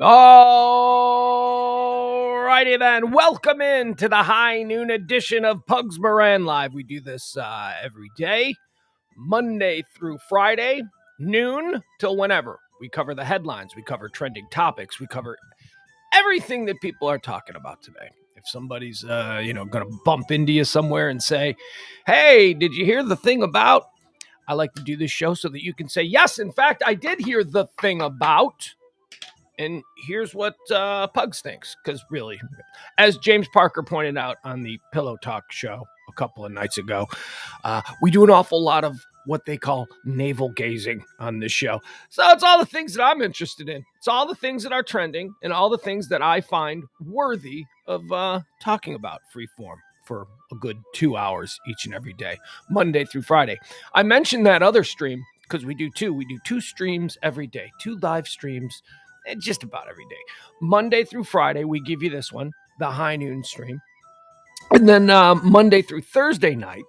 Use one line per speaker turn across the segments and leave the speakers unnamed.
All righty then. Welcome in to the high noon edition of Pugs Moran Live. We do this every day, Monday through Friday, noon till whenever. We cover the headlines. We cover trending topics. We cover everything that people are talking about today. If somebody's, going to bump into you somewhere and say, hey, did you hear the thing about? I like to do this show so that you can say, yes, in fact, I did hear the thing about. And here's what Pugs thinks. Because really, as James Parker pointed out on the Pillow Talk show a couple of nights ago, we do an awful lot of what they call navel gazing on this show. So it's all the things that I'm interested in. It's all the things that are trending and all the things that I find worthy of talking about freeform for a good 2 hours each and every day, Monday through Friday. I mentioned that other stream because we do two. We do 2 streams every day, 2 live streams just about every day. Monday through Friday, we give you this one, the high noon stream. And then Monday through Thursday night,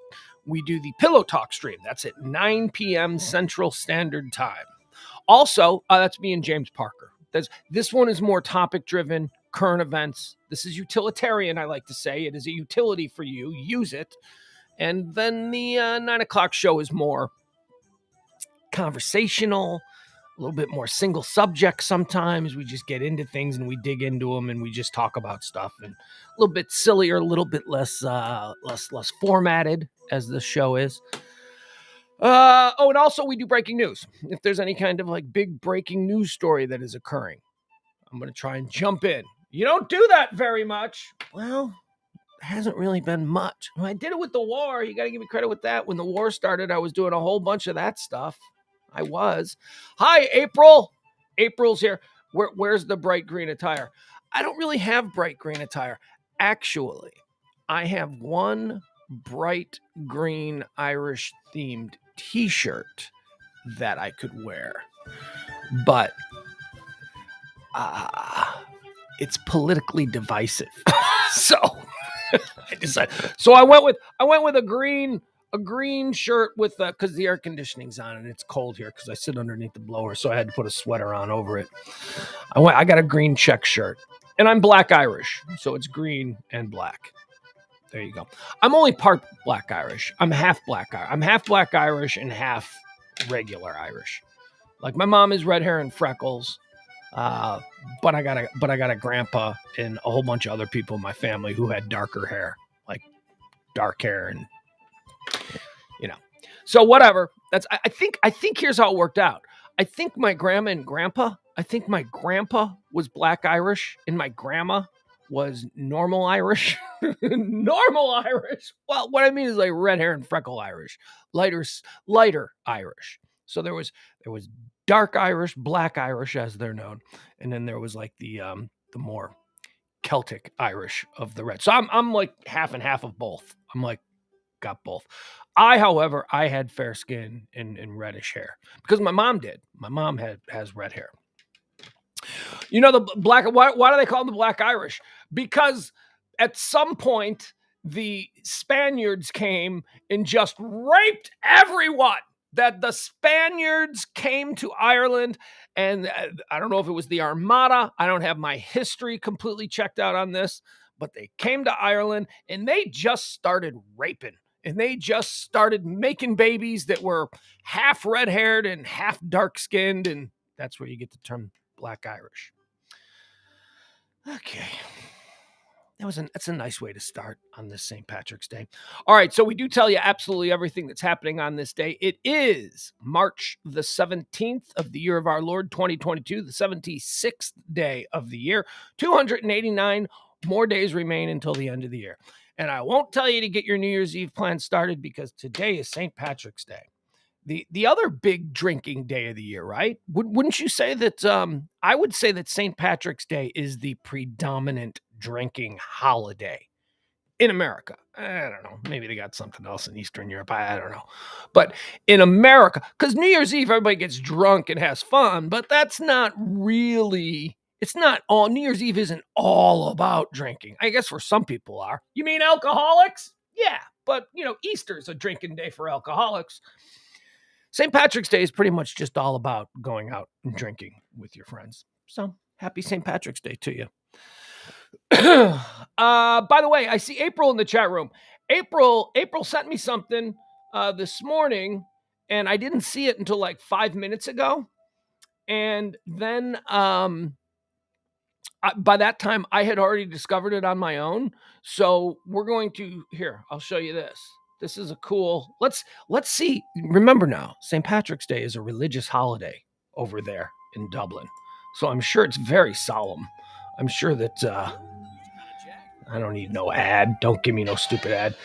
we do the Pillow Talk stream. That's at 9 p.m. Central Standard Time. Also, that's me and James Parker. This one is more topic-driven, current events. This is utilitarian, I like to say. It is a utility for you. Use it. And then the 9 o'clock show is more conversational, a little bit more single subject sometimes. We just get into things and we dig into them and we just talk about stuff, and a little bit sillier, a little bit less formatted as the show is. And also we do breaking news. If there's any kind of like big breaking news story that is occurring, I'm going to try and jump in. You don't do that very much. Well, there hasn't really been much. I did it with the war. You got to give me credit with that. When the war started, I was doing a whole bunch of that stuff. I was. Hi, April. April's here. Where's the bright green attire? I don't really have bright green attire. Actually, I have one bright green Irish themed t-shirt that I could wear. But it's politically divisive. So I decided. So I went with a green shirt with because the air conditioning's on and it's cold here because I sit underneath the blower, so I had to put a sweater on over it. I got a green check shirt, and I'm Black Irish, so it's green and black. There you go. I'm only part Black Irish. I'm half Black Irish. I'm half Black Irish and half regular Irish. Like my mom is red hair and freckles, but I got a grandpa and a whole bunch of other people in my family who had darker hair, like dark hair and. So whatever. I think here's how it worked out. I think my grandma and grandpa. I think my grandpa was Black Irish and my grandma was normal Irish. Normal Irish. Well, what I mean is like red hair and freckle Irish, lighter Irish. So there was dark Irish, Black Irish as they're known, and then there was like the more Celtic Irish of the red. So I'm like half and half of both. I'm like got both. However, I had fair skin and reddish hair because my mom did. My mom has red hair. You know, the black. Why do they call them the Black Irish? Because at some point the Spaniards came and just raped everyone. That the Spaniards came to Ireland, and I don't know if it was the Armada. I don't have my history completely checked out on this, but they came to Ireland and they just started raping. And they just started making babies that were half red-haired and half dark-skinned, and that's where you get the term Black Irish. Okay. That's a nice way to start on this St. Patrick's Day. All right, so we do tell you absolutely everything that's happening on this day. It is March the 17th of the year of our Lord, 2022, the 76th day of the year. 289 more days remain until the end of the year. And I won't tell you to get your New Year's Eve plans started because today is St. Patrick's Day. The other big drinking day of the year, right? Wouldn't you say that? I would say that St. Patrick's Day is the predominant drinking holiday in America. I don't know. Maybe they got something else in Eastern Europe. I don't know. But in America, because New Year's Eve, everybody gets drunk and has fun, but that's not really... It's not all, New Year's Eve isn't all about drinking. I guess for some people are. You mean alcoholics? Yeah, but, Easter's a drinking day for alcoholics. St. Patrick's Day is pretty much just all about going out and drinking with your friends. So Happy St. Patrick's Day to you. By the way, I see April in the chat room. April sent me something this morning, and I didn't see it until like 5 minutes ago. And then by that time, I had already discovered it on my own. So we're going to here. I'll show you this. This is a cool. Let's see. Remember now, St. Patrick's Day is a religious holiday over there in Dublin. So I'm sure it's very solemn. I'm sure that I don't need no ad. Don't give me no stupid ad.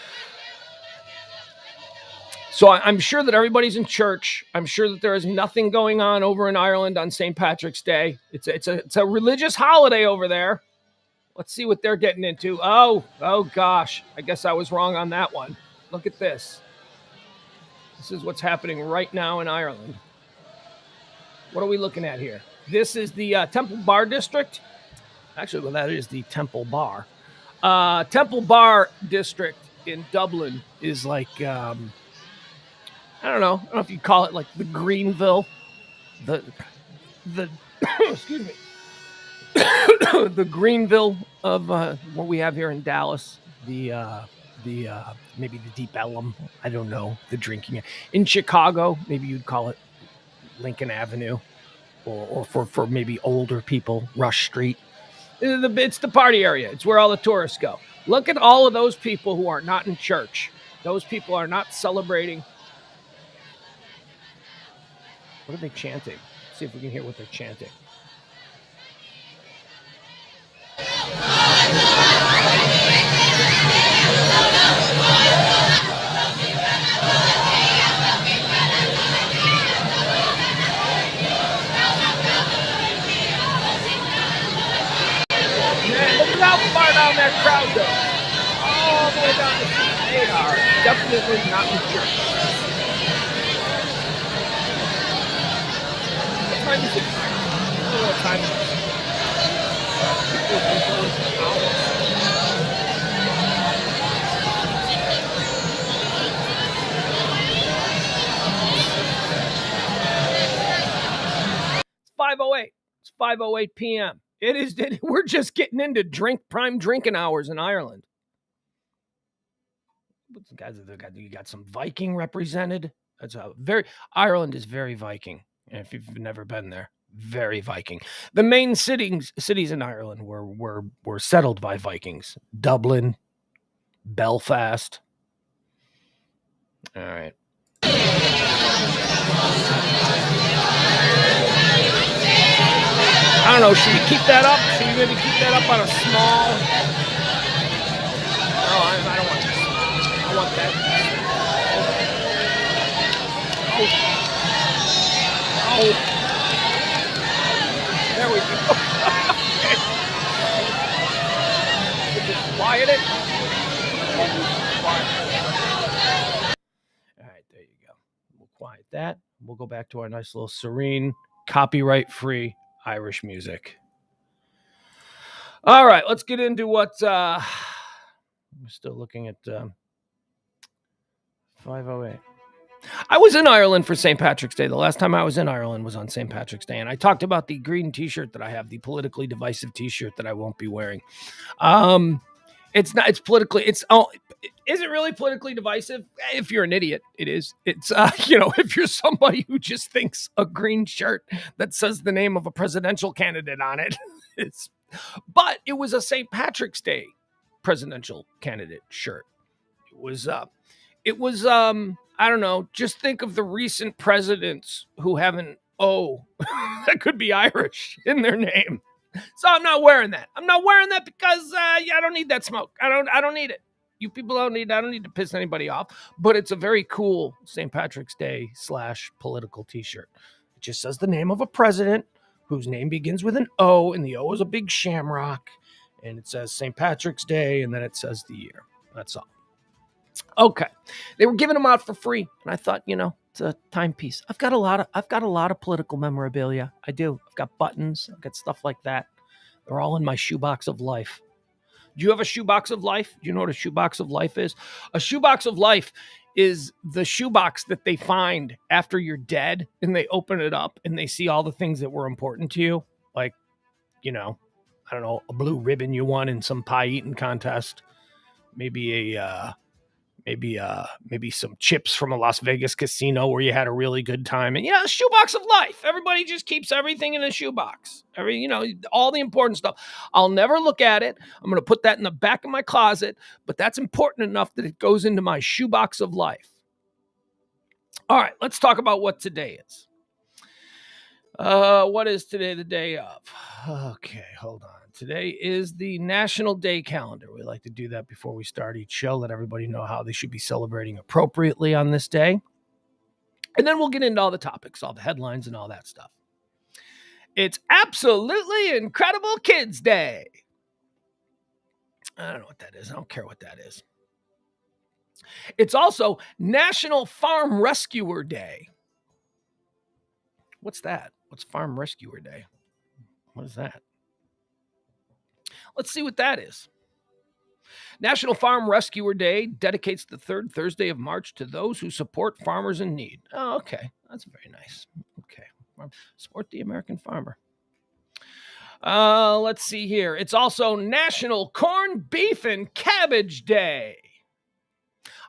So I'm sure that everybody's in church. I'm sure that there is nothing going on over in Ireland on St. Patrick's Day. It's a religious holiday over there. Let's see what they're getting into. Oh gosh. I guess I was wrong on that one. Look at this. This is what's happening right now in Ireland. What are we looking at here? This is the Temple Bar District. Actually, well, that is the Temple Bar. Temple Bar District in Dublin is like, I don't know if you'd call it like the Greenville, the excuse me, the Greenville of what we have here in Dallas, the maybe the Deep Ellum, I don't know, the drinking. In Chicago, maybe you'd call it Lincoln Avenue, or for maybe older people, Rush Street. It's the party area. It's where all the tourists go. Look at all of those people who are not in church. Those people are not celebrating. What are they chanting? Let's see if we can hear what they're chanting. How far down that crowd goes. All the way down the street. They are definitely not in church. What time is it? I don't know what time it is. It's 5:08. It's 5:08 p.m. It is. We're just getting into prime drinking hours in Ireland. Guys, you got some Viking represented. That's Ireland is very Viking. And if you've never been there, very Viking. The main cities in Ireland were settled by Vikings. Dublin, Belfast. All right. I don't know. Should we keep that up? Should we maybe keep that up on a small? No, I don't want that. I want that. Oh. There we go. Just quiet it. All right, there you go. We'll quiet that. We'll go back to our nice little serene, copyright-free Irish music. All right, let's get into what I'm still looking at 5:08. I was in Ireland for St. Patrick's Day. The last time I was in Ireland was on St. Patrick's Day, and I talked about the green t-shirt that I have, the politically divisive t-shirt that I won't be wearing. It's not. It's politically. Is it really politically divisive? If you're an idiot, it is. It's if you're somebody who just thinks a green shirt that says the name of a presidential candidate on it, but it was a St. Patrick's Day presidential candidate shirt. It was I don't know. Just think of the recent presidents who have an O that could be Irish in their name. So I'm not wearing that. I'm not wearing that because I don't need that smoke. I don't need it. You people don't need. I don't need to piss anybody off. But it's a very cool St. Patrick's Day / political T-shirt. It just says the name of a president whose name begins with an O, and the O is a big shamrock, and it says St. Patrick's Day, and then it says the year. That's all. Okay, they were giving them out for free, and I thought, it's a timepiece. I've got a lot of political memorabilia. I do. I've got buttons. I've got stuff like that. They're all in my shoebox of life. Do you have a shoebox of life? Do you know what a shoebox of life is? A shoebox of life is the shoebox that they find after you're dead, and they open it up and they see all the things that were important to you, like I don't know, a blue ribbon you won in some pie eating contest, maybe maybe some chips from a Las Vegas casino where you had a really good time, and a shoebox of life. Everybody just keeps everything in a shoebox. All the important stuff. I'll never look at it. I'm going to put that in the back of my closet, but that's important enough that it goes into my shoebox of life. All right, let's talk about what today is. What is today the day of? Okay, hold on. Today is the National Day Calendar. We like to do that before we start each show, let everybody know how they should be celebrating appropriately on this day. And then we'll get into all the topics, all the headlines and all that stuff. It's Absolutely Incredible Kids Day. I don't know what that is. I don't care what that is. It's also National Farm Rescuer Day. What's that? What's Farm Rescuer Day? What is that? Let's see what that is. National Farm Rescuer Day dedicates the third Thursday of March to those who support farmers in need. Oh, okay. That's very nice. Okay. Support the American farmer. Let's see here. It's also National Corned Beef and Cabbage Day.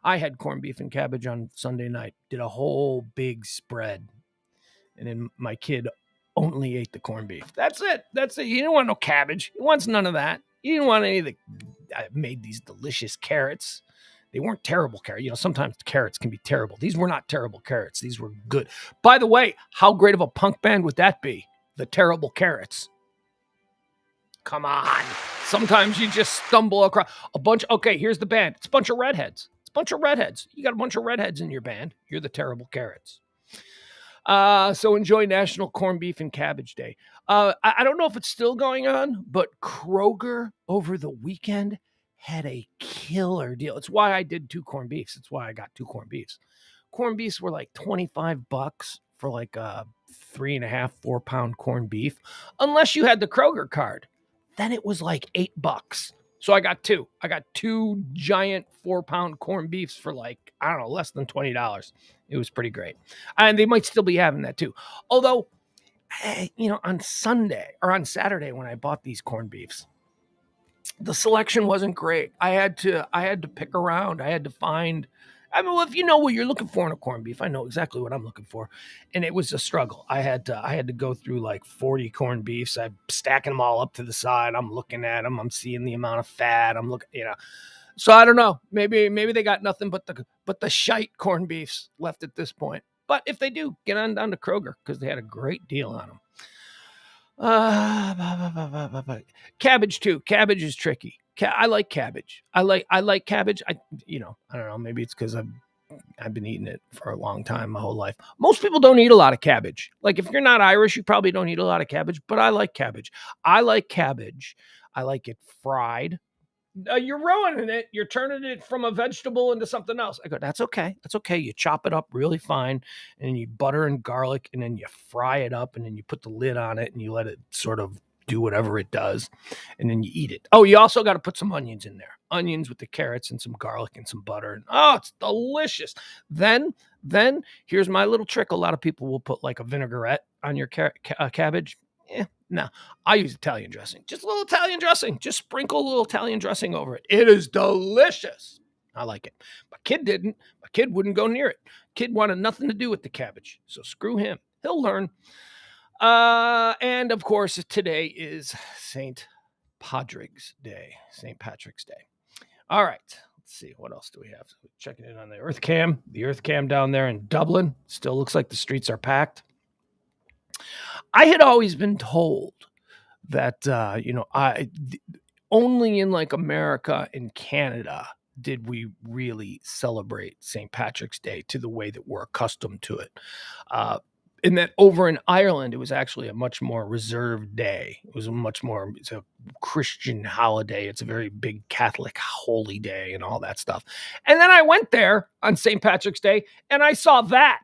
I had corned beef and cabbage on Sunday night. Did a whole big spread. And then my kid only ate the corned beef. That's it. He didn't want no cabbage. He wants none of that. He didn't want any of the... I made these delicious carrots. They weren't terrible carrots. Sometimes carrots can be terrible. These were not terrible carrots. These were good. By the way, how great of a punk band would that be? The Terrible Carrots. Come on. Sometimes you just stumble across a bunch. Okay, here's the band. It's a bunch of redheads. You got a bunch of redheads in your band. You're the Terrible Carrots. So enjoy National Corned Beef and Cabbage Day. I don't know if it's still going on, but Kroger over the weekend had a killer deal. It's why I did 2 corned beefs. It's why I got 2 corned beefs. Corned beefs were like $25 for like a 3.5, 4-pound corned beef. Unless you had the Kroger card, then it was like $8. So I got 2. I got 2 giant 4-pound corned beefs for like, I don't know, less than $20. It was pretty great. And they might still be having that too. Although, on Saturday when I bought these corned beefs, the selection wasn't great. I had to pick around. I had to find... if you know what you're looking for in a corned beef, I know exactly what I'm looking for. And it was a struggle. I had to go through like 40 corned beefs. I'm stacking them all up to the side. I'm looking at them. I'm seeing the amount of fat. I'm looking, So I don't know. Maybe they got nothing but the shite corned beefs left at this point. But if they do, get on down to Kroger because they had a great deal on them. Cabbage too. Cabbage is tricky. I like cabbage. I like cabbage. I don't know. Maybe it's because I've been eating it for a long time, my whole life. Most people don't eat a lot of cabbage. Like if you're not Irish, you probably don't eat a lot of cabbage. But I like cabbage. I like cabbage. I like it fried. You're ruining it. You're turning it from a vegetable into something else. I go, that's okay. That's okay. You chop it up really fine, and then you butter and garlic, and then you fry it up, and then you put the lid on it, and you let it sort of do whatever it does, and then you eat it. Oh, you also got to put some onions in there. Onions with the carrots and some garlic and some butter. And, it's delicious. Then here's my little trick. A lot of people will put like a vinaigrette on your cabbage. No, I use Italian dressing. Just a little Italian dressing. Just sprinkle a little Italian dressing over it. It is delicious. I like it. My kid didn't. My kid wouldn't go near it. Kid wanted nothing to do with the cabbage. So screw him. He'll learn. And of course, today is St. Patrick's Day. St. Patrick's Day. All right. Let's see. What else do we have? So checking in on the Earth Cam. The Earth Cam down there in Dublin. Still looks like the streets are packed. I had always been told that, only in like America and Canada did we really celebrate St. Patrick's Day to the way that we're accustomed to it. And that over in Ireland, it was actually a much more reserved day. It's a Christian holiday. It's a very big Catholic holy day and all that stuff. And then I went there on St. Patrick's Day and I saw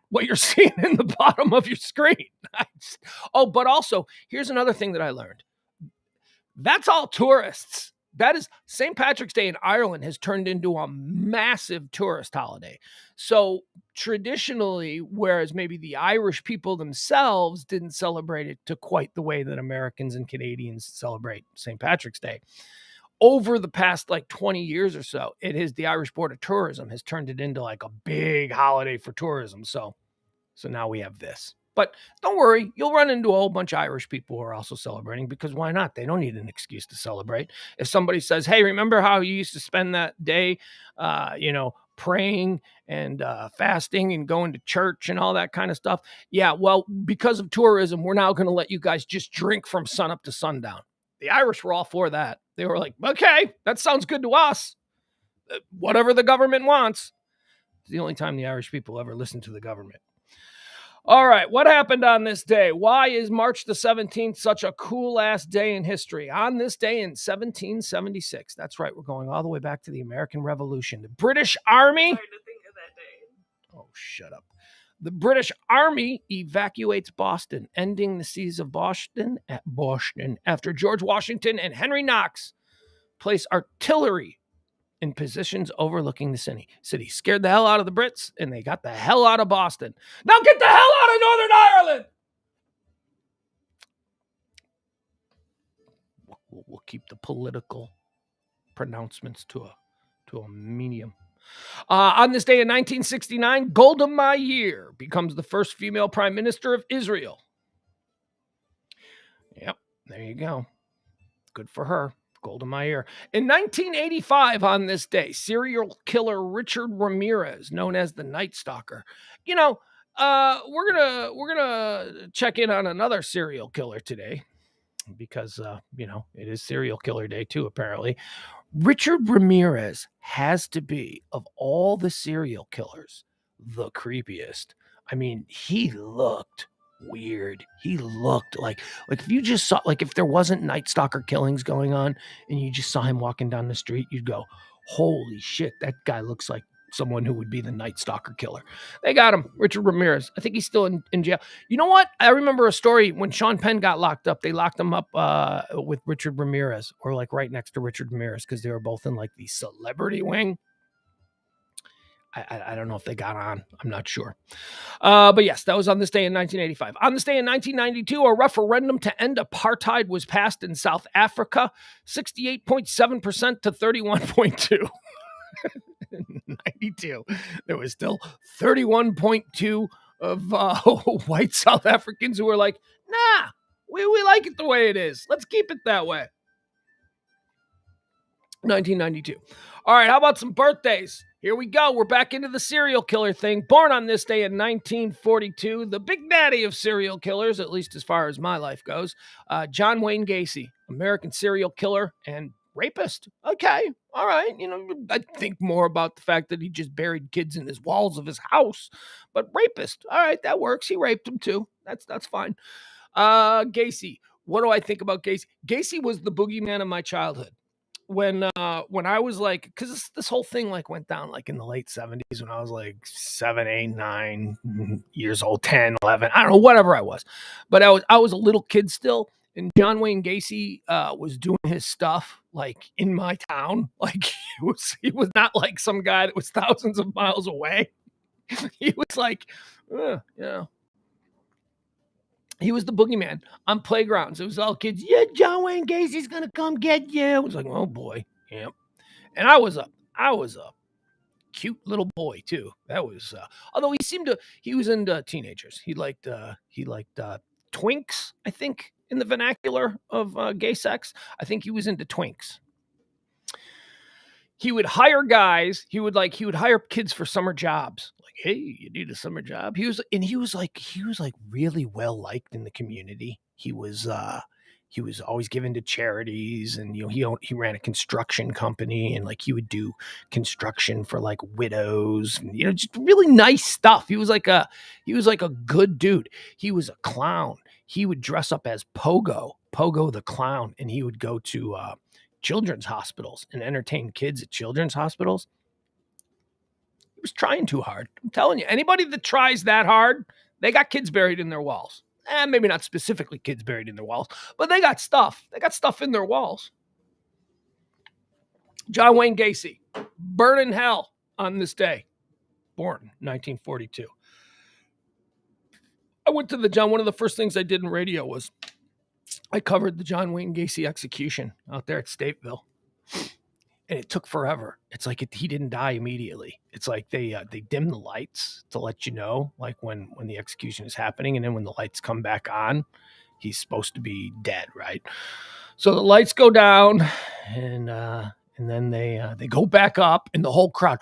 what you're seeing in the bottom of your screen. But also, here's another thing that I learned. That's all tourists. That is St. Patrick's Day in Ireland has turned into a massive tourist holiday. So traditionally, whereas maybe the Irish people themselves didn't celebrate it to quite the way that Americans and Canadians celebrate St. Patrick's Day, over the past like 20 years or so, the Irish Board of Tourism has turned it into like a big holiday for tourism. So now we have this. But don't worry, you'll run into a whole bunch of Irish people who are also celebrating, because why not? They don't need an excuse to celebrate. If somebody says, hey, remember how you used to spend that day, praying and fasting and going to church and all that kind of stuff? Yeah, well, because of tourism, we're now going to let you guys just drink from sunup to sundown. The Irish were all for that. They were like, okay, that sounds good to us. Whatever the government wants. It's the only time the Irish people ever listen to the government. All right, what happened on this day? Why is March the 17th such a cool-ass day in history? On this day in 1776, that's right, we're going all the way back to the American Revolution. The British Army...
I'm starting to think of that day.
Oh, shut up. The British Army evacuates Boston, ending the siege of Boston after George Washington and Henry Knox place artillery in positions overlooking the city. Scared the hell out of the Brits, and they got the hell out of Boston. Now get the hell out of Northern Ireland! We'll keep the political pronouncements to a medium. On this day in 1969, Golda Meir becomes the first female prime minister of Israel. Yep, there you go. Good for her. Golda Meir. In 1985, on this day, serial killer Richard Ramirez, known as the Night Stalker. We're gonna check in on another serial killer today, because it is serial killer day too, apparently. Richard Ramirez has to be, of all the serial killers, the creepiest. I mean, he looked weird. He looked like if you just saw, like if there wasn't Night Stalker killings going on and you just saw him walking down the street, you'd go, holy shit, that guy looks like someone who would be the Night Stalker killer. They got him, Richard Ramirez. I think he's still in jail. You know what? I remember a story when Sean Penn got locked up. They locked him up with Richard Ramirez, or like right next to Richard Ramirez, because they were both in like the celebrity wing. I don't know if they got on. I'm not sure. But yes, that was on this day in 1985. On this day in 1992, a referendum to end apartheid was passed in South Africa, 68.7% to 31.2%. 92. There was still 31.2 of white South Africans who were like, nah, we like it the way it is. Let's keep it that way. 1992. All right, how about some birthdays? Here we go. We're back into the serial killer thing. Born on this day in 1942, the big daddy of serial killers, at least as far as my life goes, John Wayne Gacy, American serial killer and rapist. Okay, all right. I think more about the fact that he just buried kids in his walls of his house, but rapist. All right, that works. He raped them too. That's fine. Gacy. What do I think about Gacy? Gacy was the boogeyman of my childhood. When I was like, because this whole thing like went down like in the late 70s when I was like 7, 8, 9 years old, 10, 11, I don't know, whatever I was. But I was a little kid still, and John Wayne Gacy was doing his stuff like in my town. Like he was not like some guy that was thousands of miles away. He was like, he was the boogeyman on playgrounds. It was all kids. Yeah, John Wayne Gacy's gonna come get you. It was like, oh boy, yep. And I was a cute little boy too. That was although he was into teenagers. He liked twinks. I think in the vernacular of gay sex, I think he was into twinks. He would hire guys. He would hire kids for summer jobs. Like, hey, you need a summer job. He was really well liked in the community. He was always given to charities, and he ran a construction company, and like he would do construction for like widows, and, just really nice stuff. He was like a good dude. He was a clown. He would dress up as Pogo the clown, and he would go to children's hospitals and entertain kids at children's hospitals. He was trying too hard. I'm telling you, anybody that tries that hard, they got kids buried in their walls. Maybe not specifically kids buried in their walls, but they got stuff. They got stuff in their walls. John Wayne Gacy, burn in hell on this day, born 1942. I went to the John. One of the first things I did in radio was I covered the John Wayne Gacy execution out there at Stateville, and it took forever. It's like he didn't die immediately. It's like they dim the lights to let you know, like when the execution is happening, and then when the lights come back on, he's supposed to be dead, right? So the lights go down, and then they go back up, and the whole crowd.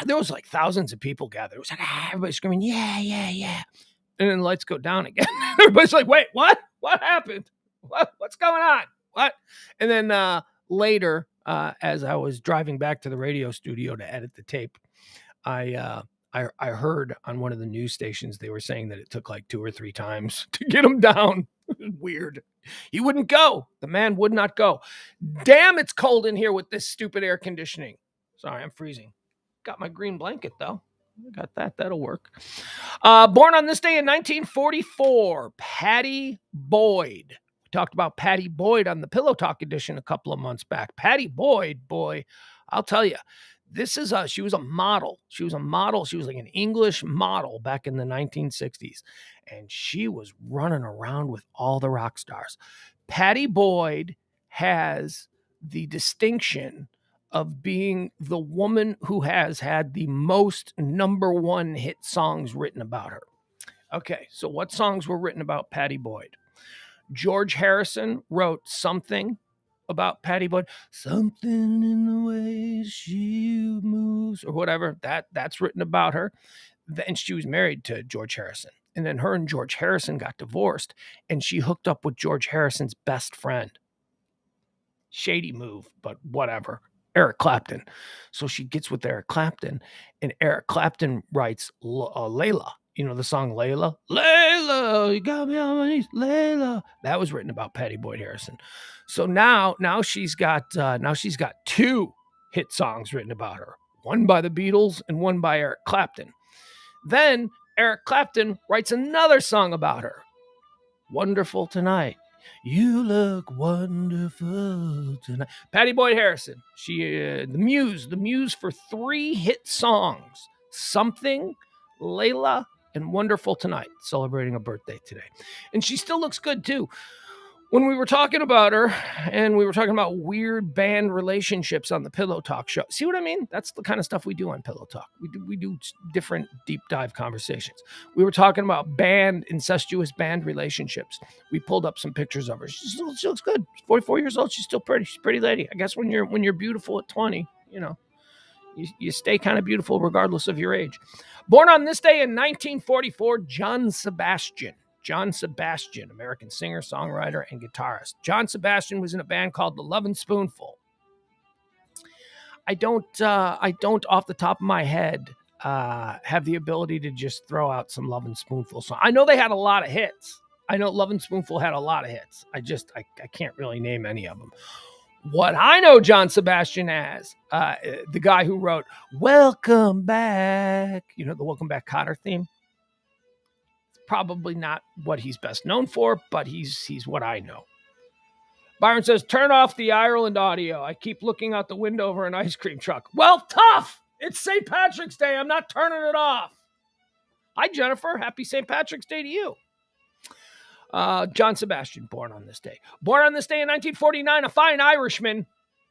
There was like thousands of people gathered. It was like everybody screaming, "Yeah, yeah, yeah!" And then the lights go down again. Everybody's like, "Wait, what? What happened? What's going on? What?" And then later, as I was driving back to the radio studio to edit the tape, I heard on one of the news stations they were saying that it took like 2 or 3 times to get him down. Weird. He wouldn't go. The man would not go. Damn, it's cold in here with this stupid air conditioning. Sorry, I'm freezing. Got my green blanket though. I got that. That'll work. Born on this day in 1944, Patty Boyd. We talked about Patty Boyd on the Pillow Talk edition a couple of months back. Patty Boyd, boy, I'll tell you, she was a model. She was like an English model back in the 1960s. And she was running around with all the rock stars. Patty Boyd has the distinction of being the woman who has had the most #1 hit songs written about her. Okay, so what songs were written about Patty Boyd? George Harrison wrote something about Patty Boyd. Something in the way she moves, or whatever. That's written about her. Then she was married to George Harrison. And then her and George Harrison got divorced, and she hooked up with George Harrison's best friend. Shady move, but whatever. Eric Clapton. So she gets with Eric Clapton, and Eric Clapton writes Layla. You know the song Layla? Layla, you got me on my knees, Layla. That was written about Patty Boyd Harrison. So now she's got 2 hit songs written about her. One by the Beatles and one by Eric Clapton. Then Eric Clapton writes another song about her. Wonderful Tonight. You look wonderful tonight. Patty Boyd Harrison. She, the muse for 3 hit songs. Something, Layla, and Wonderful Tonight. Celebrating a birthday today. And she still looks good too. When we were talking about her, and we were talking about weird band relationships on the Pillow Talk show. See what I mean? That's the kind of stuff we do on Pillow Talk. We do different deep dive conversations. We were talking about incestuous band relationships. We pulled up some pictures of her. She looks good. She's 44 years old. She's still pretty. She's a pretty lady. I guess when you're beautiful at 20, you stay kind of beautiful regardless of your age. Born on this day in 1944, John Sebastian. John Sebastian, American singer, songwriter, and guitarist. John Sebastian was in a band called The Lovin' Spoonful. I don't off the top of my head have the ability to just throw out some Lovin' Spoonful songs. I know they had a lot of hits. I know Lovin' Spoonful had a lot of hits. I can't really name any of them. What I know John Sebastian as, the guy who wrote Welcome Back, the Welcome Back Kotter theme. Probably not what he's best known for, but he's what I know. Byron says, turn off the Ireland audio. I keep looking out the window over an ice cream truck. Well, tough. It's St. Patrick's Day. I'm not turning it off. Hi, Jennifer. Happy St. Patrick's Day to you. John Sebastian, born on this day. Born on this day in 1949, a fine Irishman,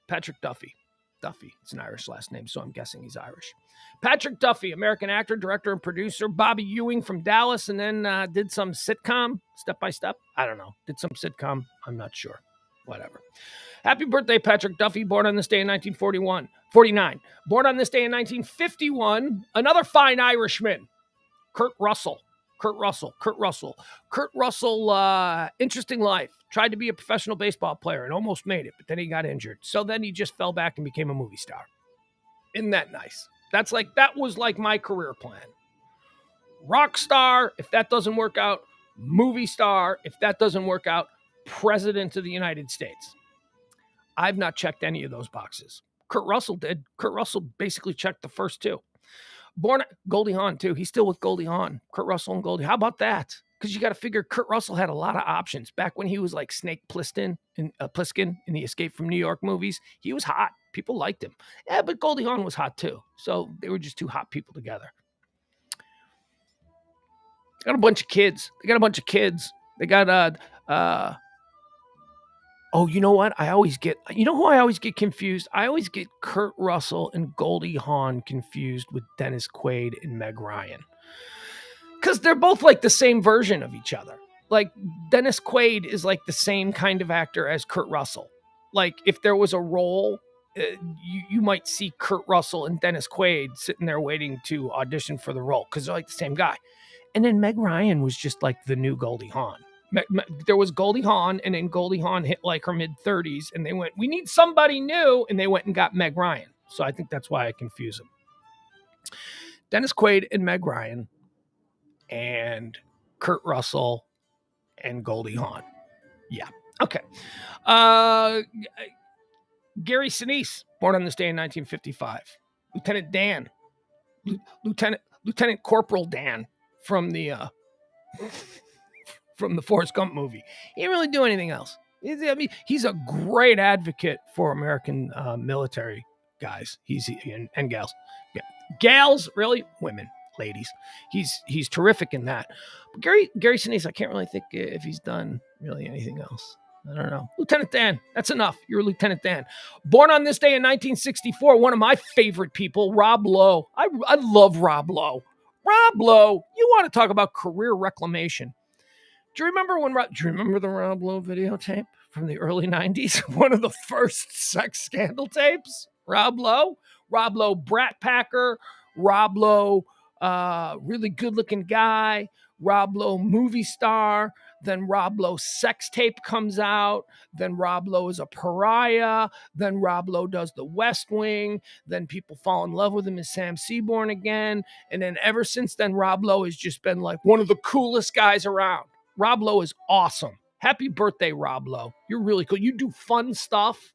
Patrick Duffy. Duffy, it's an Irish last name, so I'm guessing he's Irish. Patrick Duffy, American actor, director, and producer. Bobby Ewing from Dallas, and then did some sitcom, Step by Step. I don't know. Did some sitcom. I'm not sure. Whatever. Happy birthday, Patrick Duffy, born on this day in 1949. Born on this day in 1951, another fine Irishman, Kurt Russell. Kurt Russell, interesting life. Tried to be a professional baseball player and almost made it, but then he got injured. So then he just fell back and became a movie star. Isn't that nice? That was like my career plan. Rock star, if that doesn't work out. Movie star, if that doesn't work out. President of the United States. I've not checked any of those boxes. Kurt Russell did. Kurt Russell basically checked the first 2. Born Goldie Hawn, too. He's still with Goldie Hawn. Kurt Russell and Goldie. How about that? Because you got to figure Kurt Russell had a lot of options. Back when he was like Snake Plissken in the Escape from New York movies, he was hot. People liked him. Yeah, but Goldie Hawn was hot too. So they were just two hot people together. They got a bunch of kids. They got oh, you know what? You know who I always get confused? I always get Kurt Russell and Goldie Hawn confused with Dennis Quaid and Meg Ryan. Because they're both like the same version of each other. Like Dennis Quaid is like the same kind of actor as Kurt Russell. Like if there was a role, you might see Kurt Russell and Dennis Quaid sitting there waiting to audition for the role because they're like the same guy. And then Meg Ryan was just like the new Goldie Hawn. There was Goldie Hawn, and then Goldie Hawn hit like her mid-30s, and they went, we need somebody new, and they went and got Meg Ryan. So I think that's why I confuse them. Dennis Quaid and Meg Ryan, and Kurt Russell and Goldie Hawn. Yeah. Okay. Gary Sinise, born on this day in 1955. Lieutenant Dan. Lieutenant Corporal Dan from the Forrest Gump movie. He didn't really do anything else. He's a great advocate for American military guys. And gals. Yeah. Gals, really? Women, ladies. He's terrific in that. But Gary Sinise, I can't really think if he's done really anything else. I don't know. Lieutenant Dan, that's enough. You're Lieutenant Dan. Born on this day in 1964, one of my favorite people, Rob Lowe. I love Rob Lowe. Rob Lowe, you want to talk about career reclamation. Do you remember the Rob Lowe videotape from the early 90s? One of the first sex scandal tapes? Rob Lowe, brat packer, Rob Lowe, really good-looking guy, Rob Lowe movie star, then Rob Lowe sex tape comes out, then Rob Lowe is a pariah, then Rob Lowe does The West Wing, then people fall in love with him as Sam Seaborn again, and then ever since then, Rob Lowe has just been like one of the coolest guys around. Rob Lowe is awesome. Happy birthday, Rob Lowe. You're really cool. You do fun stuff.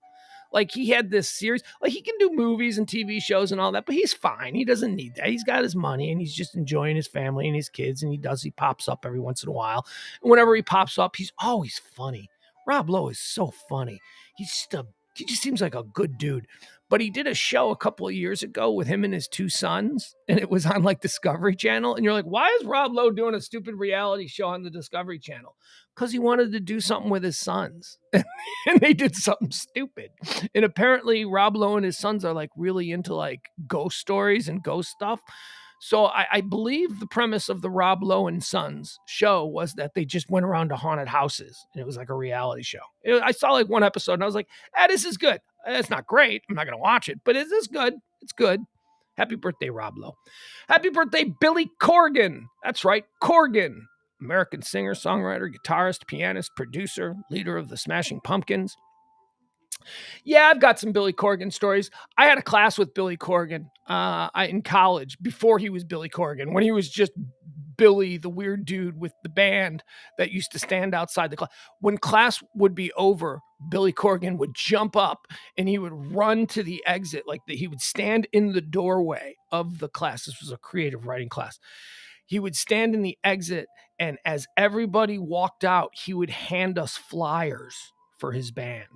Like he had this series, like he can do movies and TV shows and all that, but he's fine. He doesn't need that. He's got his money and he's just enjoying his family and his kids. And he pops up every once in a while. And whenever he pops up, he's always funny. Rob Lowe is so funny. He just seems like a good dude. But he did a show a couple of years ago with him and his two sons, and it was on like Discovery Channel. And you're like, why is Rob Lowe doing a stupid reality show on the Discovery Channel? Because he wanted to do something with his sons. And they did something stupid. And apparently Rob Lowe and his sons are like really into like ghost stories and ghost stuff. So I believe the premise of the Rob Lowe and Sons show was that they just went around to haunted houses, and it was like a reality show. I saw like one episode, and I was like, this is good. It's not great. I'm not going to watch it, but is this good? It's good. Happy birthday, Rob Lowe. Happy birthday, Billy Corgan. That's right, Corgan. American singer, songwriter, guitarist, pianist, producer, leader of the Smashing Pumpkins. Yeah, I've got some Billy Corgan stories. I had a class with Billy Corgan in college before he was Billy Corgan, when he was just Billy, the weird dude with the band that used to stand outside the class. When class would be over, Billy Corgan would jump up and he would run to the exit. He would stand in the doorway of the class. This was a creative writing class. He would stand in the exit, and as everybody walked out, he would hand us flyers for his band.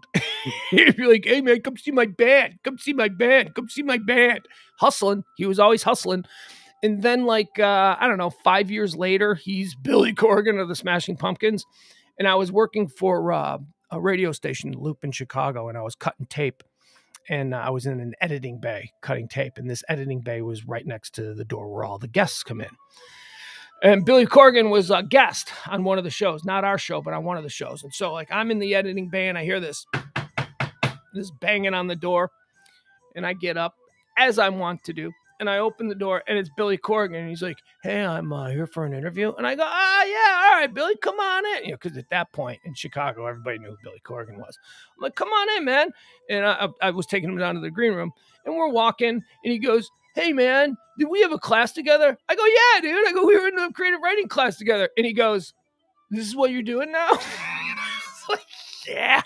He'd be like, hey man, come see my band. Come see my band. Come see my band. Hustling. He was always hustling. And then 5 years later, he's Billy Corgan of the Smashing Pumpkins. And I was working for a radio station, Loop in Chicago, and I was cutting tape. And I was in an editing bay cutting tape. And this editing bay was right next to the door where all the guests come in. And Billy Corgan was a guest on one of the shows, not our show, but on one of the shows. And so I'm in the editing bay and I hear this banging on the door, and I get up as I want to do. And I open the door, and it's Billy Corgan. And he's like, hey, I'm here for an interview. And I go, yeah, all right, Billy, come on in. Because at that point in Chicago, everybody knew who Billy Corgan was. I'm like, come on in, man. And I was taking him down to the green room, and we're walking, and he goes, hey, man, did we have a class together? I go, yeah, dude. I go, we were in a creative writing class together. And he goes, this is what you're doing now? It's like, yeah.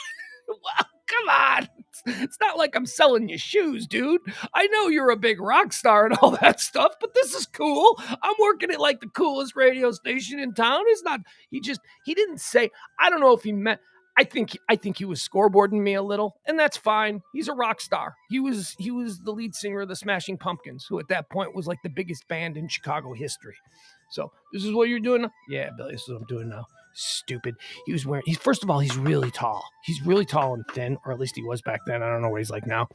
Well, come on. It's not like I'm selling you shoes, dude. I know you're a big rock star and all that stuff, but this is cool. I'm working at like the coolest radio station in town. It's not, he didn't say, I don't know if he meant, I think he was scoreboarding me a little, and that's fine. He's a rock star. He was the lead singer of the Smashing Pumpkins, who at that point was like the biggest band in Chicago history. So this is what you're doing now? Yeah, Billy, this is what I'm doing now. Stupid. He was wearing. First of all, he's really tall. He's really tall and thin, or at least he was back then. I don't know what he's like now,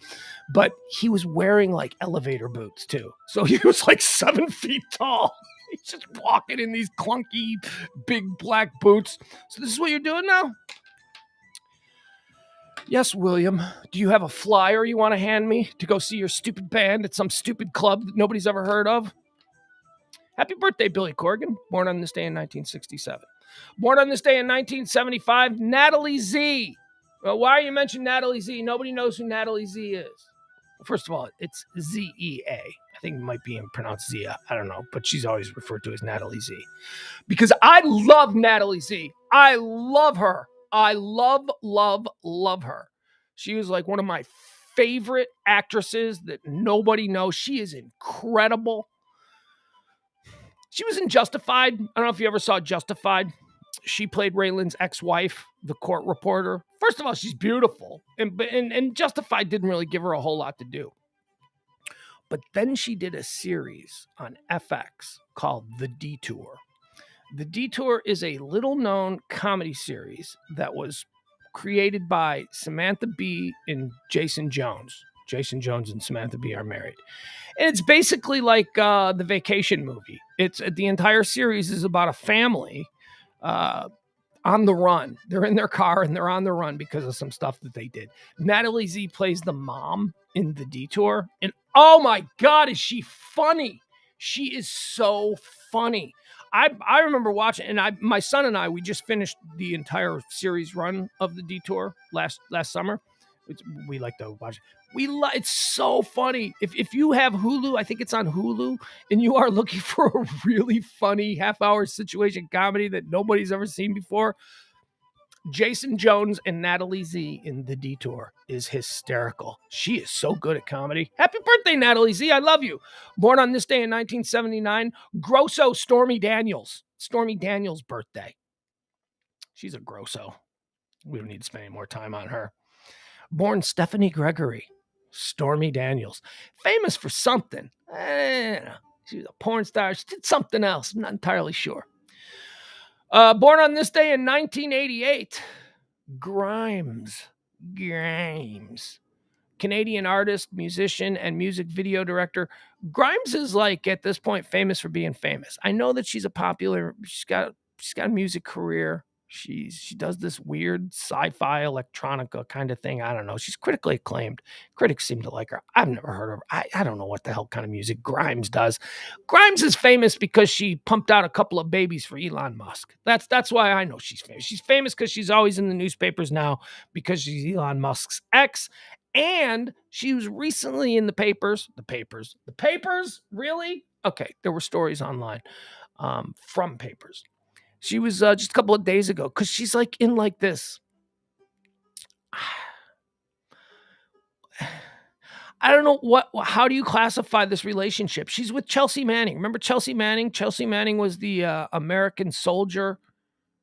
but he was wearing like elevator boots too. So he was like 7 feet tall. He's just walking in these clunky, big black boots. So this is what you're doing now? Yes, William. Do you have a flyer you want to hand me to go see your stupid band at some stupid club that nobody's ever heard of? Happy birthday, Billy Corgan. Born on this day in 1967. Born on this day in 1975, Natalie Z. Well, why are you mentioning Natalie Z? Nobody knows who Natalie Z is. Well, first of all, it's Z-E-A. I think it might be pronounced Zia. I don't know, but she's always referred to as Natalie Z. Because I love Natalie Z. I love her. I love her. She was like one of my favorite actresses that nobody knows. She is incredible. She was in Justified. I don't know if you ever saw Justified. She played Raylan's ex-wife, the court reporter. First of all, she's beautiful. And Justified didn't really give her a whole lot to do. But then she did a series on FX called The Detour. The Detour is a little-known comedy series that was created by Samantha Bee and Jason Jones. Jason Jones and Samantha Bee are married. And it's basically like the Vacation movie. It's the entire series is about a family on the run. They're in their car and they're on the run because of some stuff that they did. Natalie Z plays the mom in The Detour. And oh my God, is she funny? She is so funny. I remember watching, and my son and I, we just finished the entire series run of The Detour last summer. We like to watch it. It's so funny. If you have Hulu, I think it's on Hulu, and you are looking for a really funny half-hour situation comedy that nobody's ever seen before, Jason Jones and Natalie Z in The Detour is hysterical. She is so good at comedy. Happy birthday, Natalie Z. I love you. Born on this day in 1979, Grosso Stormy Daniels. Stormy Daniels' birthday. She's a grosso. We don't need to spend any more time on her. Born Stephanie Gregory. Stormy Daniels. Famous for something. She was a porn star. She did something else. I'm not entirely sure. Born on this day in 1988, Grimes. Canadian artist, musician, and music video director. Grimes is like, at this point, famous for being famous. I know that she's she's got a music career. She does this weird sci-fi electronica kind of thing. I don't know. She's critically acclaimed. Critics seem to like her. I've never heard of her. I don't know what the hell kind of music Grimes does. Grimes is famous because she pumped out a couple of babies for Elon Musk. That's why I know she's famous. She's famous because she's always in the newspapers now because she's Elon Musk's ex. And she was recently in the papers. The papers? Really? Okay, there were stories online from papers. She was just a couple of days ago because she's like in like this. I don't know how do you classify this relationship? She's with Chelsea Manning. Remember Chelsea Manning? Chelsea Manning was the American soldier.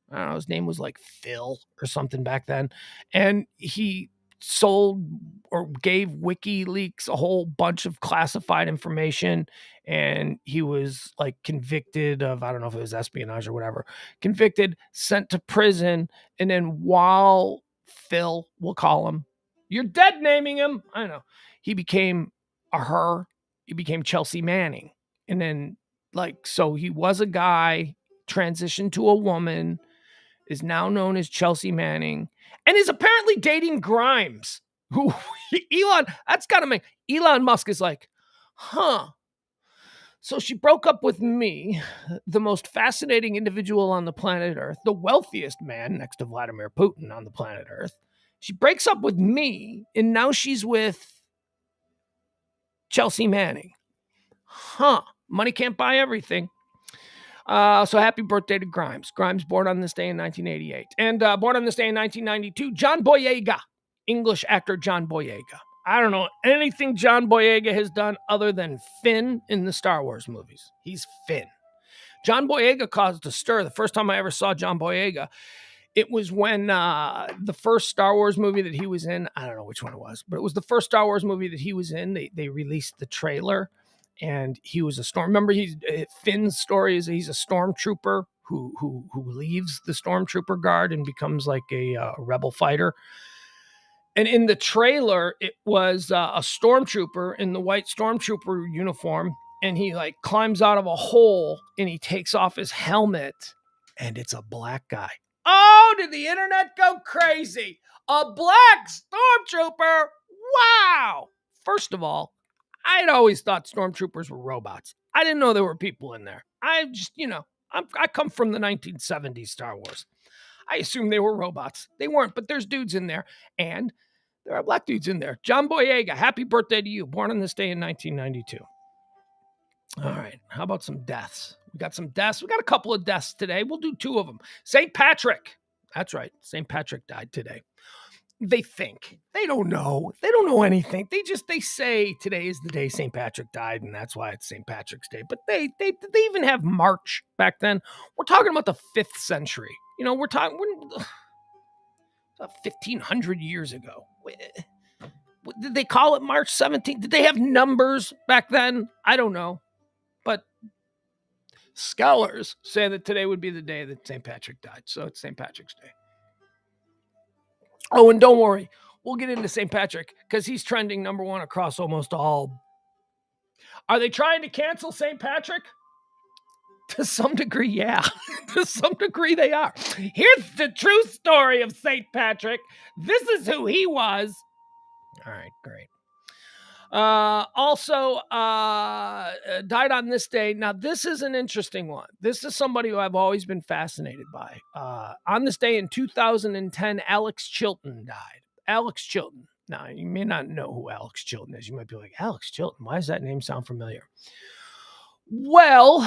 I don't know, his name was like Phil or something back then. And he sold or gave WikiLeaks a whole bunch of classified information, and he was like convicted of, I don't know if it was espionage or whatever, convicted, sent to prison, and then while Phil, we'll call him, you're dead naming him, I know, he became he became Chelsea Manning. And then like, so he was a guy, transitioned to a woman, is now known as Chelsea Manning, and is apparently dating Grimes, who Elon Musk is like, so she broke up with me, the most fascinating individual on the planet Earth, the wealthiest man next to Vladimir Putin on the planet Earth. She breaks up with me, and now she's with Chelsea Manning. Money can't buy everything. So happy birthday to Grimes. Grimes born on this day in 1988. And born on this day in 1992, John Boyega. English actor John Boyega. I don't know anything John Boyega has done other than Finn in the Star Wars movies. He's Finn. John Boyega caused a stir. The first time I ever saw John Boyega, It was when the first Star Wars movie that he was in, I don't know which one it was, but it was the first Star Wars movie that he was in. They released the trailer, and he was a storm. Remember, Finn's story is he's a stormtrooper who leaves the stormtrooper guard and becomes like a rebel fighter. And in the trailer, it was a stormtrooper in the white stormtrooper uniform, and he like climbs out of a hole and he takes off his helmet, and it's a black guy. Oh, did the internet go crazy? A black stormtrooper? Wow! First of all, I'd always thought stormtroopers were robots. I didn't know there were people in there. I just, I come from the 1970s Star Wars. I assumed they were robots. They weren't, but there's dudes in there, and there are black dudes in there. John Boyega, happy birthday to you. Born on this day in 1992. All right, how about some deaths? We got some deaths. We got a couple of deaths today. We'll do two of them. St. Patrick. That's right. St. Patrick died today. They think. They don't know. They don't know anything. They say today is the day St. Patrick died, and that's why it's St. Patrick's Day. But they even have March back then. We're talking about the 5th century. We're talking 1,500 years ago. Did they call it March 17th? Did they have numbers back then? I don't know. But scholars say that today would be the day that St. Patrick died. So it's St. Patrick's Day. Oh, and don't worry. We'll get into St. Patrick because he's trending number one across almost all. Are they trying to cancel St. Patrick? To some degree, yeah. To some degree, they are. Here's the true story of St. Patrick. This is who he was. All right, great. Also, died on this day. Now, this is an interesting one. This is somebody who I've always been fascinated by. On this day in 2010, Alex Chilton died. Alex Chilton. Now, you may not know who Alex Chilton is. You might be like, Alex Chilton, why does that name sound familiar? Well,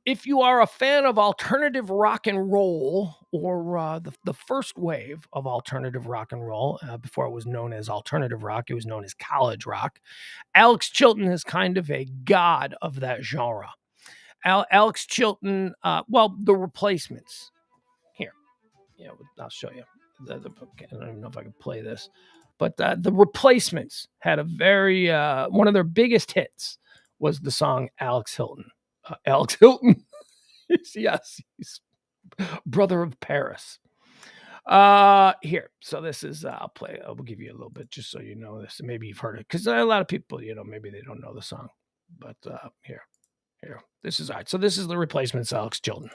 if you are a fan of alternative rock and roll, or the first wave of alternative rock and roll, before it was known as alternative rock, it was known as college rock. Alex Chilton is kind of a god of that genre. Alex Chilton, the Replacements. Here, I'll show you. I don't even know if I can play this, but the Replacements had a very one of their biggest hits was the song Alex Hilton. Alex Hilton. Yes, he's brother of Paris. Here. So this is, I'll give you a little bit just so you know this. Maybe you've heard it because a lot of people, maybe they don't know the song. But here. This is all right. So this is the Replacements, Alex Chilton.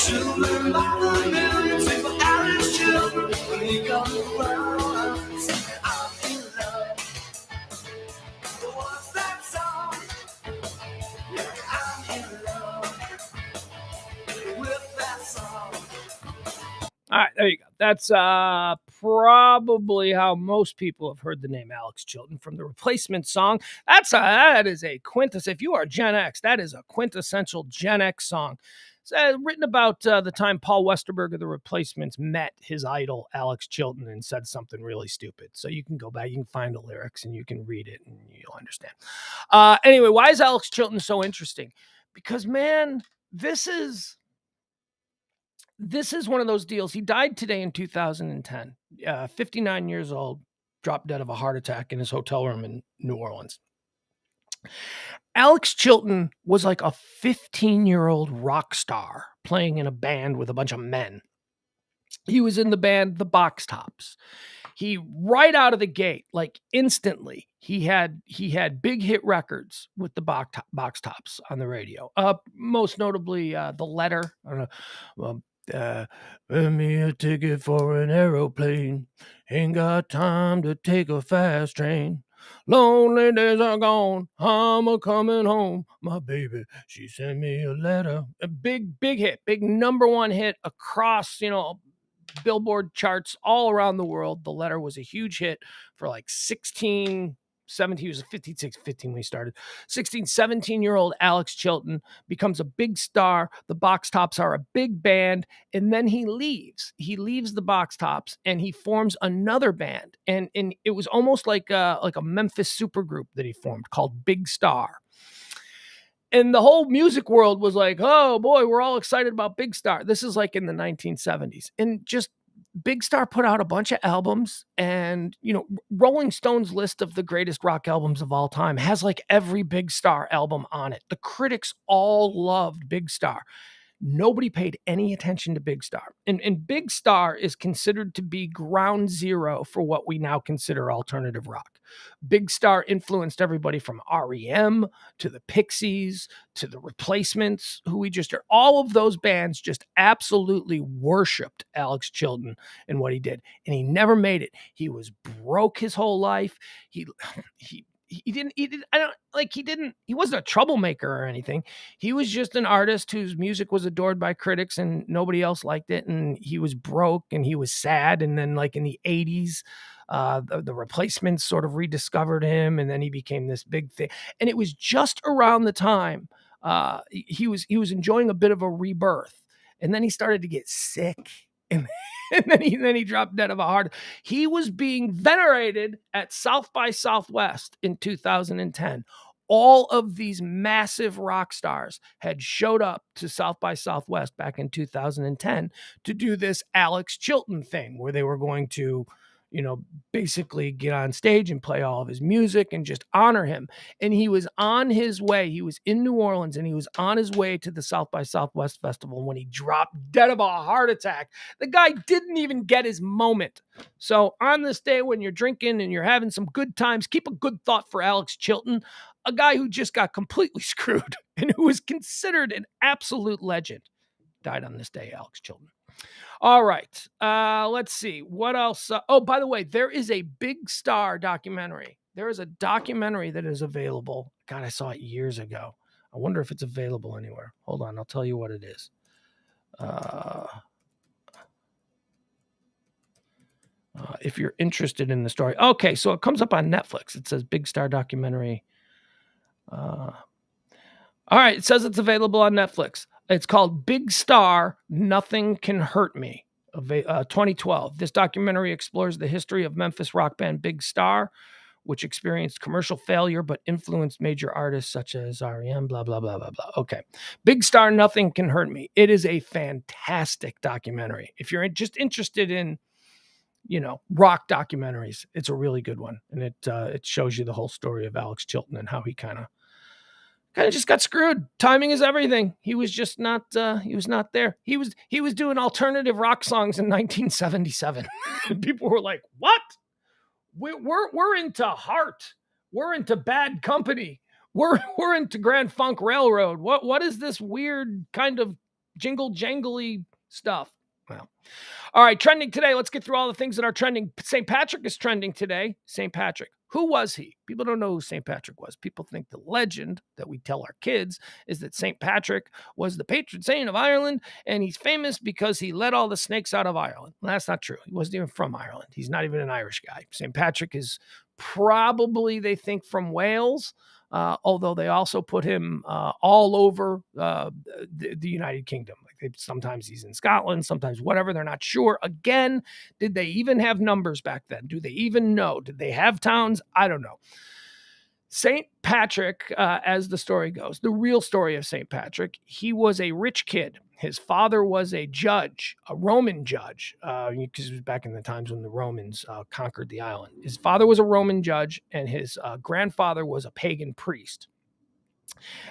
Children by the millions, people Alex Chilton, when he comes around, I'm in love. What's that song? Yeah, I'm in love with that song.
All right, there you go. That's probably how most people have heard the name Alex Chilton from the Replacement song. That is a quintessential. If you are Gen X, that is a quintessential Gen X song. It's written about the time Paul Westerberg of the Replacements met his idol Alex Chilton and said something really stupid. So you can go back, you can find the lyrics, and you can read it, and you'll understand. Anyway, why is Alex Chilton so interesting? Because, man, this is one of those deals. He died today in 2010, 59 years old, dropped dead of a heart attack in his hotel room in New Orleans. Alex Chilton was like a 15-year-old rock star playing in a band with a bunch of men. He was in the band The Box Tops. He, right out of the gate, like instantly, he had big hit records with the Box Tops on the radio. Most notably, The Letter. Give me a ticket for an aeroplane. Ain't got time to take a fast train. Lonely days are gone. I'm a coming home. My baby, she sent me a letter. A big hit, big number one hit across, Billboard charts all around the world. The Letter was a huge hit for like 16 17, he was 15 when he started. 16, 17-year-old Alex Chilton becomes a big star. The Box Tops are a big band, and then he leaves. He leaves the Box Tops, and he forms another band. And it was almost like a Memphis supergroup that he formed called Big Star. And the whole music world was like, oh boy, we're all excited about Big Star. This is like in the 1970s. And just Big Star put out a bunch of albums, and, Rolling Stone's list of the greatest rock albums of all time has like every Big Star album on it. The critics all loved Big Star. Nobody paid any attention to Big Star. And Big Star is considered to be ground zero for what we now consider alternative rock. Big Star influenced everybody from REM to the Pixies to the Replacements, who we just heard. All of those bands just absolutely worshipped Alex Chilton and what he did. And he never made it. He was broke his whole life. He wasn't a troublemaker or anything. He was just an artist whose music was adored by critics and nobody else liked it. And he was broke and he was sad. And then like in the 80s, the Replacements sort of rediscovered him, and then he became this big thing. And it was just around the time he was enjoying a bit of a rebirth. And then he started to get sick. And then he dropped dead of a heart. He was being venerated at South by Southwest in 2010. All of these massive rock stars had showed up to South by Southwest back in 2010 to do this Alex Chilton thing where they were going to, basically get on stage and play all of his music and just honor him. And he was on his way. He was in New Orleans and he was on his way to the South by Southwest Festival when he dropped dead of a heart attack. The guy didn't even get his moment. So on this day when you're drinking and you're having some good times, keep a good thought for Alex Chilton, a guy who just got completely screwed and who was considered an absolute legend. Died on this day, Alex Chilton. All right. Let's see. What else? By the way, there is a Big Star documentary. There is a documentary that is available. God, I saw it years ago. I wonder if it's available anywhere. Hold on. I'll tell you what it is. If you're interested in the story. Okay, so it comes up on Netflix. It says Big Star documentary. All right. It says it's available on Netflix. It's called Big Star, Nothing Can Hurt Me, 2012. This documentary explores the history of Memphis rock band Big Star, which experienced commercial failure but influenced major artists such as REM, blah, blah, blah, blah, blah. Okay. Big Star, Nothing Can Hurt Me. It is a fantastic documentary. If you're just interested in, rock documentaries, it's a really good one. And it shows you the whole story of Alex Chilton and how he kind of just got screwed. Timing is everything. He was just not. He was not there. He was doing alternative rock songs in 1977. People were like, "What? We're into Heart. We're into Bad Company. We're into Grand Funk Railroad. What is this weird kind of jingle jangly stuff?" Well, all right. Trending today. Let's get through all the things that are trending. St. Patrick is trending today. St. Patrick. Who was he? People don't know who St. Patrick was. People think the legend that we tell our kids is that St. Patrick was the patron saint of Ireland, and he's famous because he let all the snakes out of Ireland. Well, that's not true. He wasn't even from Ireland. He's not even an Irish guy. St. Patrick is probably, they think, from Wales, although they also put him all over the United Kingdom. Sometimes he's in Scotland, sometimes whatever. They're not sure. Again, did they even have numbers back then? Do they even know? Did they have towns? I don't know. St. Patrick, as the story goes, the real story of St. Patrick, he was a rich kid. His father was a judge, a Roman judge, because it was back in the times when the Romans conquered the island. His father was a Roman judge, and his grandfather was a pagan priest.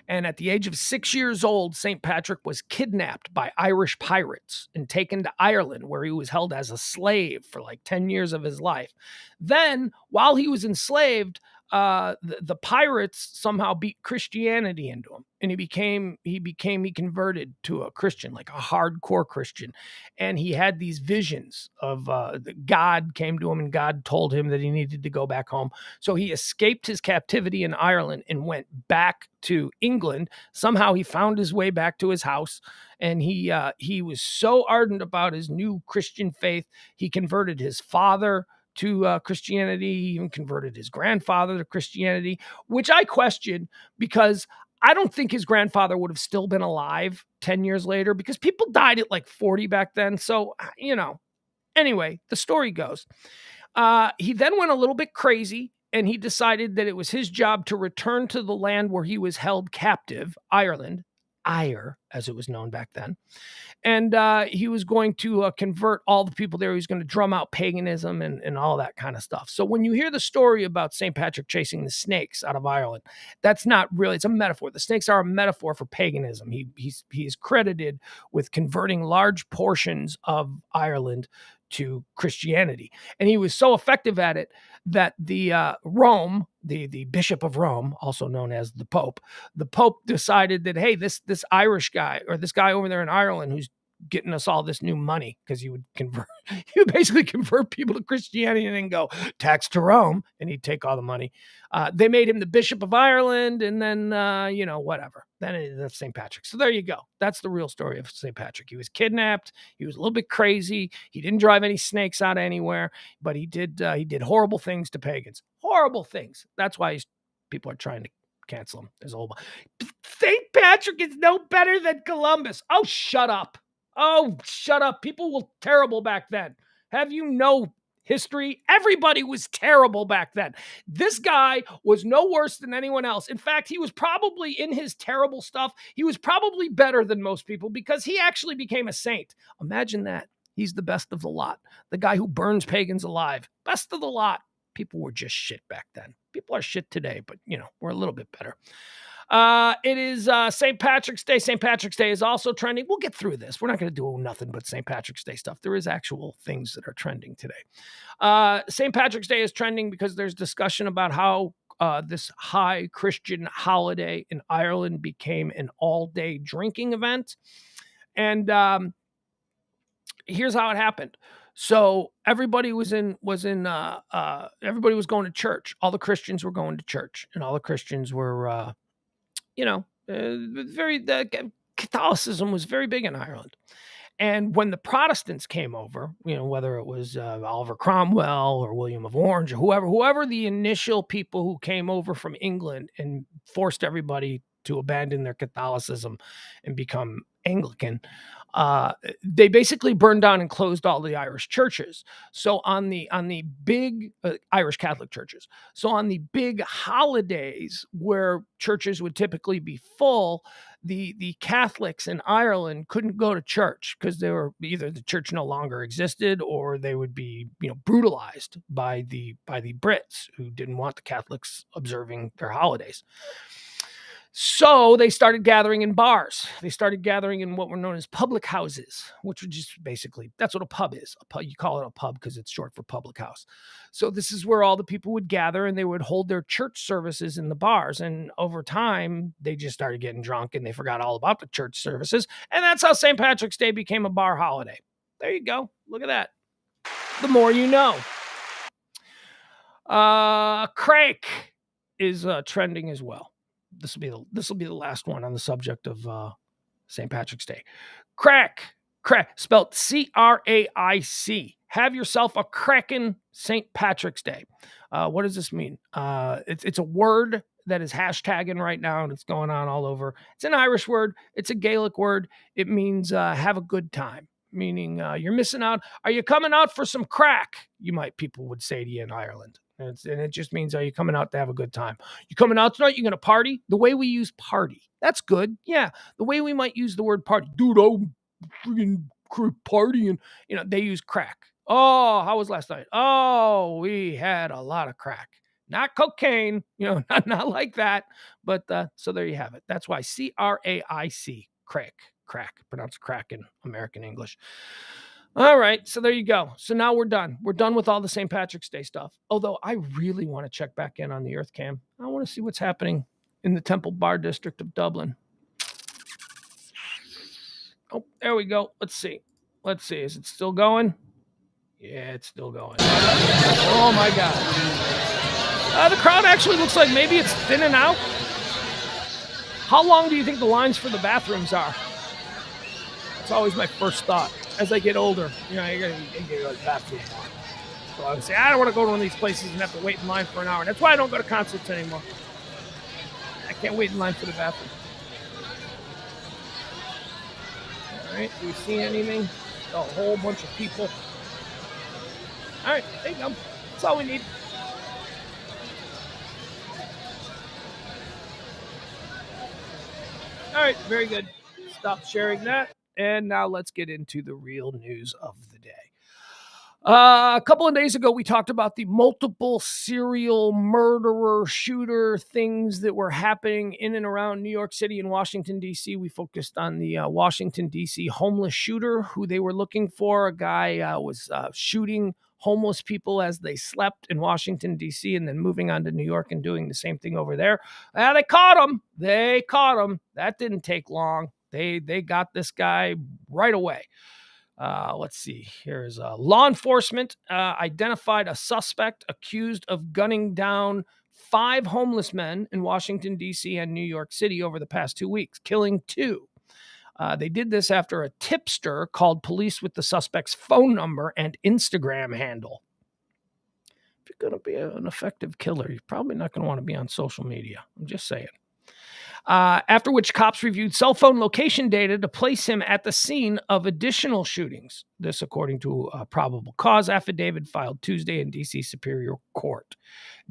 And at the age of 6 years old, St. Patrick was kidnapped by Irish pirates and taken to Ireland, where he was held as a slave for like 10 years of his life. Then, while he was enslaved, the pirates somehow beat Christianity into him, and he converted to a Christian, like a hardcore Christian. And he had these visions of God came to him, and God told him that he needed to go back home. So he escaped his captivity in Ireland and went back to England. Somehow he found his way back to his house, and he was so ardent about his new Christian faith, he converted his father to Christianity. He even converted his grandfather to Christianity, which I question because I don't think his grandfather would have still been alive 10 years later because people died at like 40 back then. So, anyway, the story goes. He then went a little bit crazy and he decided that it was his job to return to the land where he was held captive, Ireland, Ire, as it was known back then. And he was going to convert all the people there. He was going to drum out paganism and all that kind of stuff. So when you hear the story about St. Patrick chasing the snakes out of Ireland, that's not really, it's a metaphor. The snakes are a metaphor for paganism. He is credited with converting large portions of Ireland to Christianity. And he was so effective at it that the Rome, the Bishop of Rome, also known as the Pope decided that, hey, this Irish guy or this guy over there in Ireland who's getting us all this new money, because he would basically convert people to Christianity and then go tax to Rome and he'd take all the money. They made him the Bishop of Ireland and then, whatever. Then that's St. Patrick. So there you go. That's the real story of St. Patrick. He was kidnapped. He was a little bit crazy. He didn't drive any snakes out anywhere, but he did horrible things to pagans. Horrible things. That's why people are trying to cancel him. There's a whole St. Patrick is no better than Columbus. Oh, shut up. Oh, shut up. People were terrible back then. Have you no history? Everybody was terrible back then. This guy was no worse than anyone else. In fact, he was probably, in his terrible stuff, he was probably better than most people because he actually became a saint. Imagine that. He's the best of the lot. The guy who burns pagans alive. Best of the lot. People were just shit back then. People are shit today, but, we're a little bit better. It is St. Patrick's Day. St. Patrick's Day is also trending. We'll get through this. We're not going to do nothing but St. Patrick's Day stuff. There is actual things that are trending today. St. Patrick's Day is trending because there's discussion about how this high Christian holiday in Ireland became an all-day drinking event. And here's how it happened. So everybody was everybody was going to church. All the Christians were going to church, and all the Christians were, Catholicism was very big in Ireland. And when the Protestants came over, whether it was Oliver Cromwell or William of Orange or whoever the initial people who came over from England and forced everybody to abandon their Catholicism and become Anglican, they basically burned down and closed all the Irish churches. So on the big Irish Catholic churches. So on the big holidays where churches would typically be full, the Catholics in Ireland couldn't go to church because they were either the church no longer existed or they would be brutalized by the Brits who didn't want the Catholics observing their holidays. So they started gathering in bars. They started gathering in what were known as public houses, which were just basically, that's what a pub is. A pub, you call it a pub because it's short for public house. So this is where all the people would gather and they would hold their church services in the bars. And over time, they just started getting drunk and they forgot all about the church services. And that's how St. Patrick's Day became a bar holiday. There you go. Look at that. The more you know. Crake is trending as well. This will be the last one on the subject of St. Patrick's Day. Crack, spelled C-R-A-I-C. Have yourself a crackin' St. Patrick's Day. What does this mean? It's a word that is hashtagging right now, and it's going on all over. It's an Irish word. It's a Gaelic word. It means have a good time, meaning you're missing out. Are you coming out for some crack? People would say to you in Ireland. And it just means, are you coming out to have a good time? You coming out tonight? You going to party? The way we use party. That's good. Yeah. The way we might use the word party. Dude, I'm freaking partying. They use crack. Oh, how was last night? Oh, we had a lot of crack. Not cocaine, not like that. But so there you have it. That's why C-R-A-I-C, crack, pronounced crack in American English. All right, so there you go. So now we're done. We're done with all the St. Patrick's Day stuff. Although I really want to check back in on the Earth Cam. I want to see what's happening in the Temple Bar District of Dublin. Oh, there we go. Let's see. Is it still going? Yeah, it's still going. Oh, my God. The crowd actually looks like maybe it's thinning out. How long do you think the lines for the bathrooms are? That's always my first thought. As I get older, I gotta go to the bathroom. So I would say, I don't want to go to one of these places and have to wait in line for an hour. That's why I don't go to concerts anymore. I can't wait in line for the bathroom. All right, do you see anything? A whole bunch of people. All right, there you go. That's all we need. All right, very good. Stop sharing that. And now let's get into the real news of the day. A couple of days ago, we talked about the multiple serial murderer, shooter things that were happening in and around New York City and Washington, D.C. We focused on the Washington, D.C. homeless shooter who they were looking for. A guy was shooting homeless people as they slept in Washington, D.C., and then moving on to New York and doing the same thing over there. They caught him. That didn't take long. They got this guy right away. Let's see. Here's law enforcement identified a suspect accused of gunning down 5 homeless men in Washington, D.C. and New York City over the past 2 weeks, killing 2. They did this after a tipster called police with the suspect's phone number and Instagram handle. If you're going to be an effective killer, you're probably not going to want to be on social media. I'm just saying. After which cops reviewed cell phone location data to place him at the scene of additional shootings. This according to a probable cause affidavit filed Tuesday in D.C. Superior Court.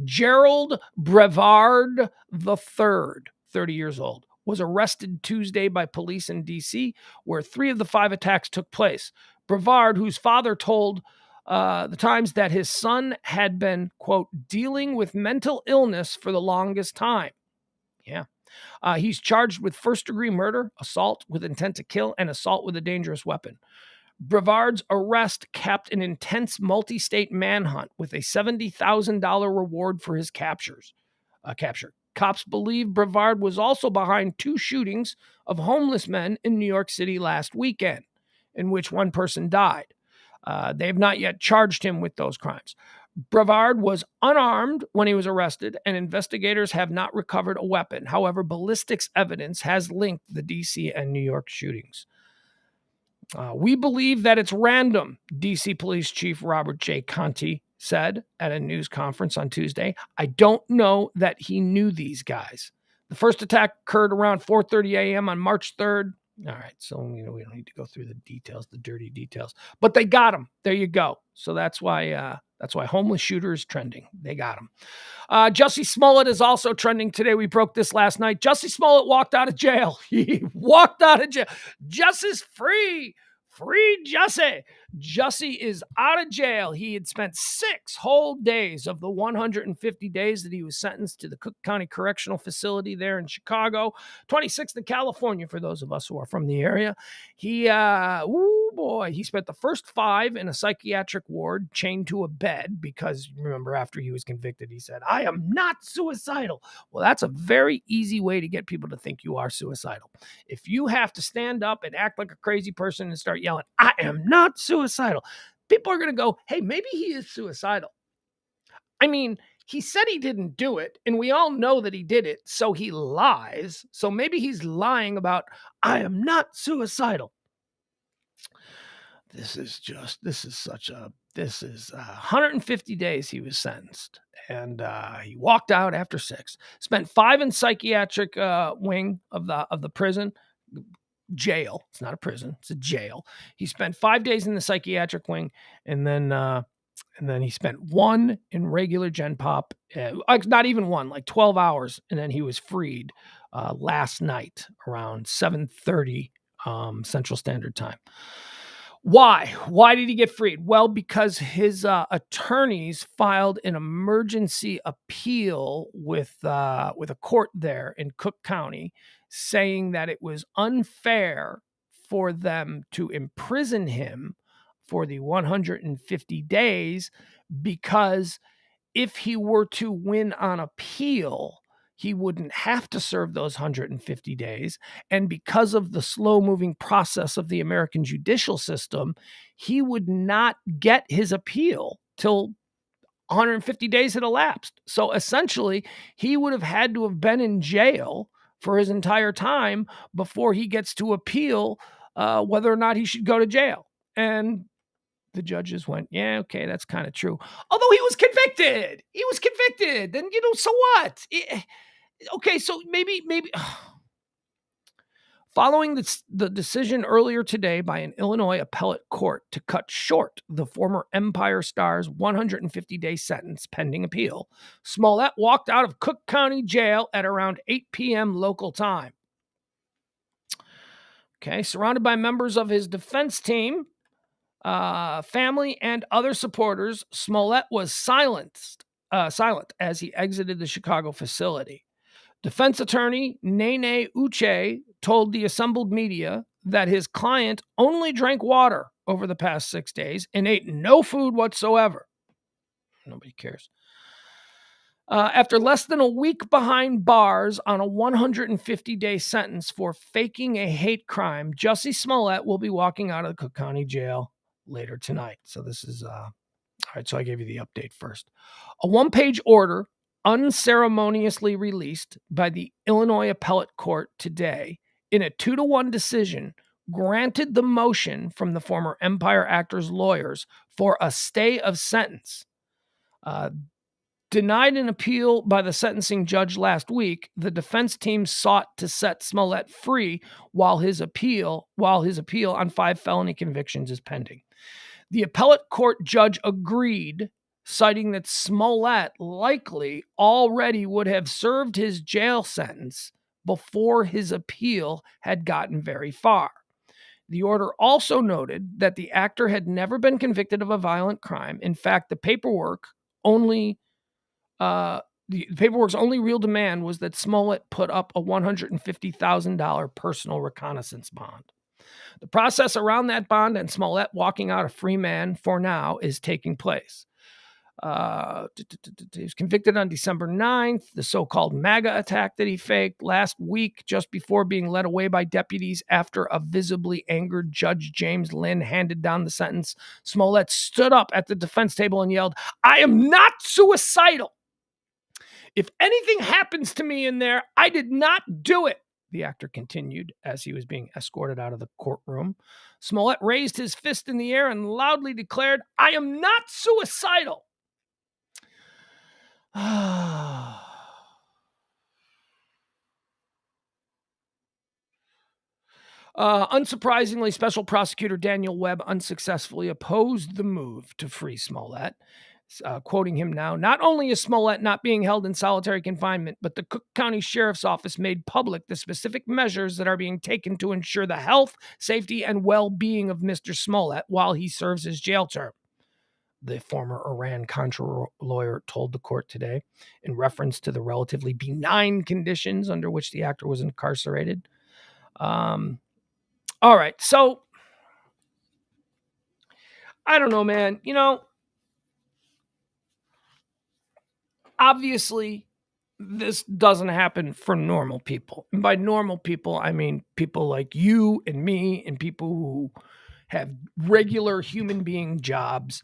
Gerald Brevard III, 30 years old, was arrested Tuesday by police in D.C., where 3 of the 5 attacks took place. Brevard, whose father told the Times that his son had been, quote, dealing with mental illness for the longest time. Yeah. He's charged with first-degree murder, assault with intent to kill, and assault with a dangerous weapon. Brevard's arrest capped an intense multi-state manhunt with a $70,000 reward for his capture. Cops believe Brevard was also behind 2 shootings of homeless men in New York City last weekend, in which one person died. They have not yet charged him with those crimes. Brevard was unarmed when he was arrested, and investigators have not recovered a weapon. However, ballistics evidence has linked the D.C. and New York shootings. We believe that it's random, D.C. Police Chief Robert J. Conti said at a news conference on Tuesday. I don't know that he knew these guys. The first attack occurred around 4:30 a.m. on March 3rd. All right, so we don't need to go through the details, the dirty details, but they got him. There you go. So that's why homeless shooter is trending. They got him. Jussie Smollett is also trending today. We broke this last night. Jussie Smollett walked out of jail. He walked out of jail. Jussie's free. Free Jussie. Jussie is out of jail. He had spent 6 whole days of the 150 days that he was sentenced to the Cook County Correctional Facility there in Chicago, 26th in California for those of us who are from the area. He spent the first 5 in a psychiatric ward chained to a bed because, remember, after he was convicted, he said, I am not suicidal. Well, that's a very easy way to get people to think you are suicidal. If you have to stand up and act like a crazy person and start yelling, I am not suicidal, people are going to go, hey, maybe he is suicidal. I mean, he said he didn't do it, and we all know that he did it, so he lies. So maybe he's lying about, I am not suicidal. This is 150 days he was sentenced, and he walked out after 6. Spent 5 in psychiatric wing of the prison. Jail. It's not a prison. It's a jail. He spent 5 days in the psychiatric wing, and then he spent 1 in regular Gen Pop. Not even 1, like 12 hours, and then he was freed last night around 7:30 Central Standard Time. Why? Why did he get freed? Well, because his attorneys filed an emergency appeal with a court there in Cook County, saying that it was unfair for them to imprison him for the 150 days because if he were to win on appeal, he wouldn't have to serve those 150 days. And because of the slow-moving process of the American judicial system, he would not get his appeal till 150 days had elapsed. So essentially, he would have had to have been in jail for his entire time before he gets to appeal whether or not he should go to jail. And the judges went, yeah, okay, that's kind of true. Although he was convicted. Then, so what? Okay, so maybe. Following the decision earlier today by an Illinois appellate court to cut short the former Empire star's 150-day sentence pending appeal, Smollett walked out of Cook County Jail at around 8 p.m. local time. Okay, surrounded by members of his defense team, family, and other supporters, Smollett was silent as he exited the Chicago facility. Defense attorney Nene Uche told the assembled media that his client only drank water over the past 6 days and ate no food whatsoever. Nobody cares. After less than a week behind bars on a 150-day sentence for faking a hate crime, Jussie Smollett will be walking out of the Cook County Jail later tonight. So this is, all right, so I gave you the update first. A one-page order unceremoniously released by the Illinois Appellate Court today in a 2-1 decision granted the motion from the former Empire actor's lawyers for a stay of sentence. Denied an appeal by the sentencing judge last week, the defense team sought to set Smollett free while his appeal on 5 felony convictions is pending. The appellate court judge agreed, citing that Smollett likely already would have served his jail sentence before his appeal had gotten very far. The order also noted that the actor had never been convicted of a violent crime. In fact, the paperwork's only real demand was that Smollett put up a $150,000 personal reconnaissance bond. The process around that bond and Smollett walking out a free man for now is taking place. He was convicted on December 9th, the so-called MAGA attack that he faked last week, just before being led away by deputies after a visibly angered Judge James Lynn handed down the sentence. Smollett stood up at the defense table and yelled, "I am not suicidal. If anything happens to me in there, I did not do it," the actor continued as he was being escorted out of the courtroom. Smollett raised his fist in the air and loudly declared, "I am not suicidal." Unsurprisingly, Special Prosecutor Daniel Webb unsuccessfully opposed the move to free Smollett. Quoting him now, "Not only is Smollett not being held in solitary confinement, but the Cook County Sheriff's Office made public the specific measures that are being taken to ensure the health, safety, and well-being of Mr. Smollett while he serves his jail term," the former Iran-Contra lawyer told the court today in reference to the relatively benign conditions under which the actor was incarcerated. All right, so I don't know, man. Obviously, this doesn't happen for normal people. And by normal people, I mean people like you and me and people who have regular human being jobs.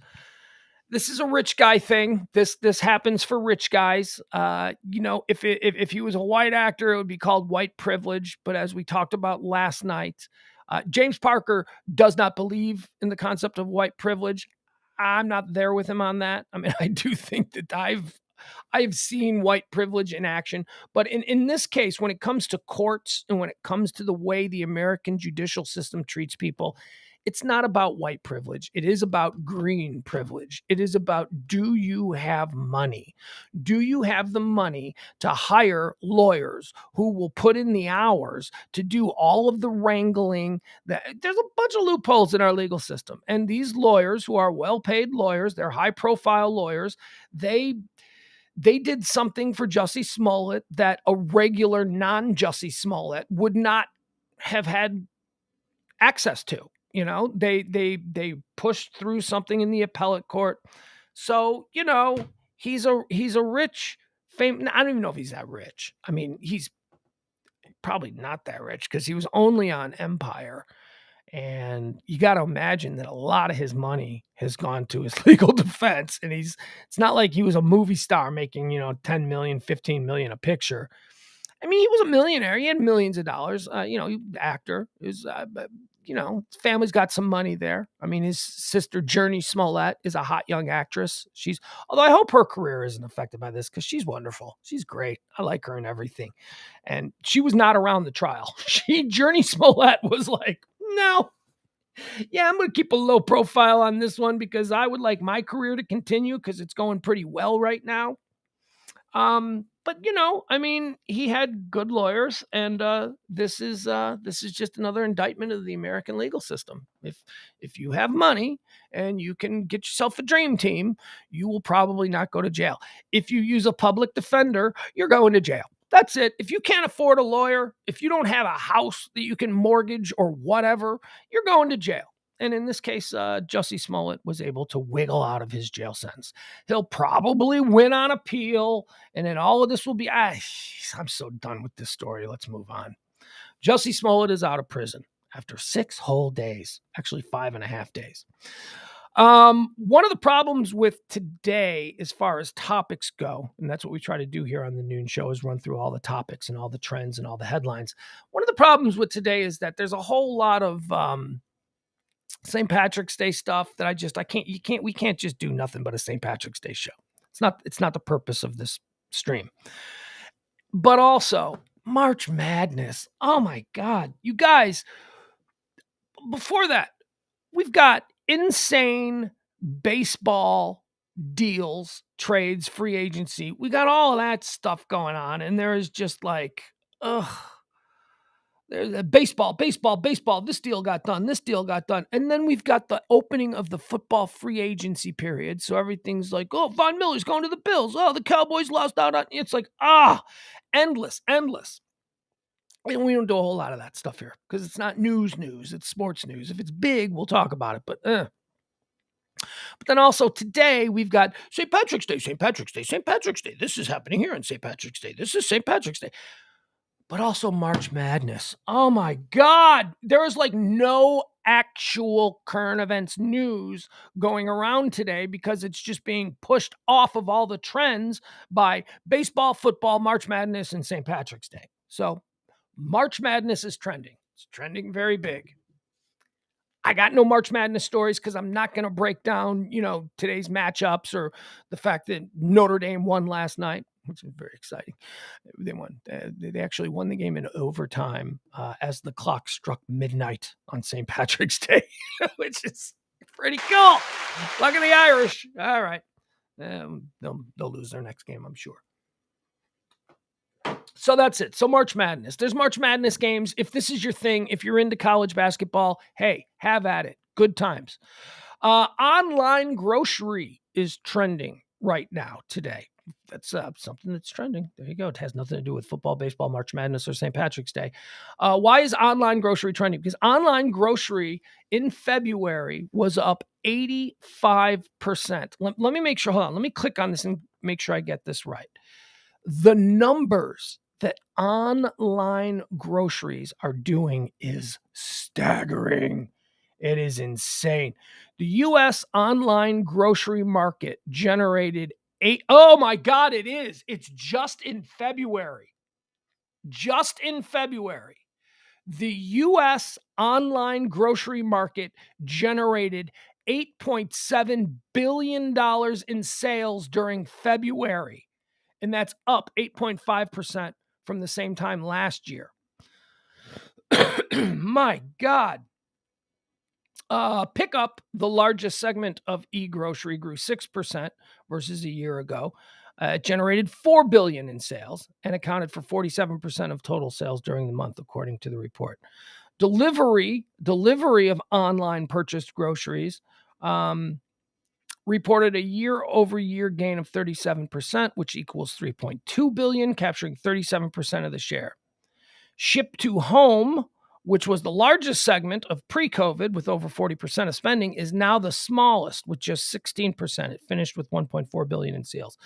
This is a rich guy thing. This happens for rich guys. If he was a white actor, it would be called white privilege. But as we talked about last night, James Parker does not believe in the concept of white privilege. I'm not there with him on that. I mean, I do think that I've seen white privilege in action, but in this case, when it comes to courts and when it comes to the way the American judicial system treats people, it's not about white privilege. It is about green privilege. It is about, do you have money? Do you have the money to hire lawyers who will put in the hours to do all of the wrangling? There's a bunch of loopholes in our legal system. And these lawyers, who are well-paid lawyers, they're high-profile lawyers, they did something for Jussie Smollett that a regular non-Jussie Smollett would not have had access to. They pushed through something in the appellate court. So, he's a rich, famous. I don't even know if he's that rich. I mean, he's probably not that rich because he was only on Empire. And you got to imagine that a lot of his money has gone to his legal defense. And it's not like he was a movie star making, 10 million, 15 million a picture. I mean, he was a millionaire. He had millions of dollars. Actor. He was family's got some money there. I mean, his sister, Journey Smollett, is a hot young actress. Although I hope her career isn't affected by this because she's wonderful. She's great. I like her and everything. And she was not around the trial. Journey Smollett was like, no. Yeah, I'm going to keep a low profile on this one because I would like my career to continue because it's going pretty well right now. But I mean, he had good lawyers, and this is just another indictment of the American legal system. If you have money and you can get yourself a dream team, you will probably not go to jail. If you use a public defender, you're going to jail. That's it. If you can't afford a lawyer, if you don't have a house that you can mortgage or whatever, you're going to jail. And in this case, Jussie Smollett was able to wiggle out of his jail sentence. He'll probably win on appeal, and then all of this will be, I'm so done with this story. Let's move on. Jussie Smollett is out of prison after 6 whole days, actually 5.5 days. One of the problems with today, as far as topics go, and that's what we try to do here on the Noon Show, is run through all the topics and all the trends and all the headlines. One of the problems with today is that there's a whole lot of St. Patrick's Day stuff that we can't just do nothing but a St. Patrick's Day show. It's not the purpose of this stream. But also March Madness. Oh my God. You guys, before that, we've got insane baseball deals, trades, free agency. We got all of that stuff going on. And there is just like, there's baseball. This deal got done. And then we've got the opening of the football free agency period. So everything's like, oh, Von Miller's going to the Bills. Oh, the Cowboys lost out on. It's like, endless. And we don't do a whole lot of that stuff here because it's not news. It's sports news. If it's big, we'll talk about it. But then also today we've got St. Patrick's Day. This is happening here on St. Patrick's Day. This is St. Patrick's Day. But also March Madness. Oh my God. There is like no actual current events news going around today because it's just being pushed off of all the trends by baseball, football, March Madness, and St. Patrick's Day. So March Madness is trending. It's trending very big. I got no March Madness stories because I'm not going to break down, today's matchups or the fact that Notre Dame won last night, which is very exciting. They won. They actually won the game in overtime as the clock struck midnight on St. Patrick's Day, which is pretty cool. Luck of the Irish. All right. They'll lose their next game, I'm sure. So that's it. So March Madness. There's March Madness games. If this is your thing, if you're into college basketball, hey, have at it. Good times. Online grocery is trending right now today. That's something that's trending. There you go. It has nothing to do with football, baseball, March Madness, or St. Patrick's Day. Why is online grocery trending? Because online grocery in February was up 85%. Let me make sure. Hold on. Let me click on this and make sure I get this right. The numbers that online groceries are doing is staggering. It is insane. The U.S. online grocery market generated oh my God, it is. It's just in February. The U.S. online grocery market generated $8.7 billion in sales during February. And that's up 8.5% from the same time last year. My God. Pickup, the largest segment of e-grocery, grew 6% versus a year ago. It generated $4 billion in sales and accounted for 47% of total sales during the month, according to the report. Delivery of online purchased groceries reported a year-over-year gain of 37%, which equals $3.2 billion, capturing 37% of the share. Ship to home, which was the largest segment of pre-COVID with over 40% of spending, is now the smallest with just 16%. It finished with $1.4 billion in sales.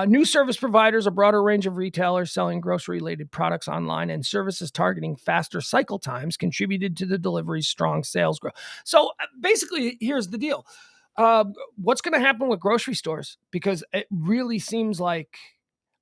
New service providers, a broader range of retailers selling grocery-related products online, and services targeting faster cycle times contributed to the delivery's strong sales growth. So basically, here's the deal. What's going to happen with grocery stores? Because it really seems like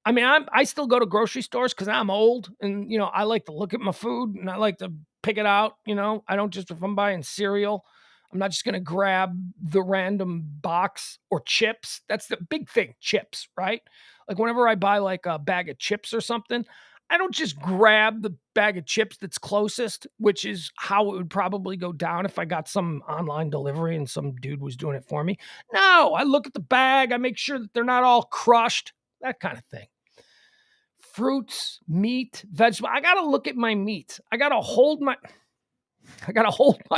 I mean, I still go to grocery stores because I'm old and, I like to look at my food and I like to pick it out. I don't just, if I'm buying cereal, I'm not just going to grab the random box or chips. That's the big thing, chips, right? Like whenever I buy like a bag of chips or something, I don't just grab the bag of chips that's closest, which is how it would probably go down if I got some online delivery and some dude was doing it for me. No, I look at the bag, I make sure that they're not all crushed, that kind of thing. Fruits, meat, vegetable. I got to look at my meat. I got to hold my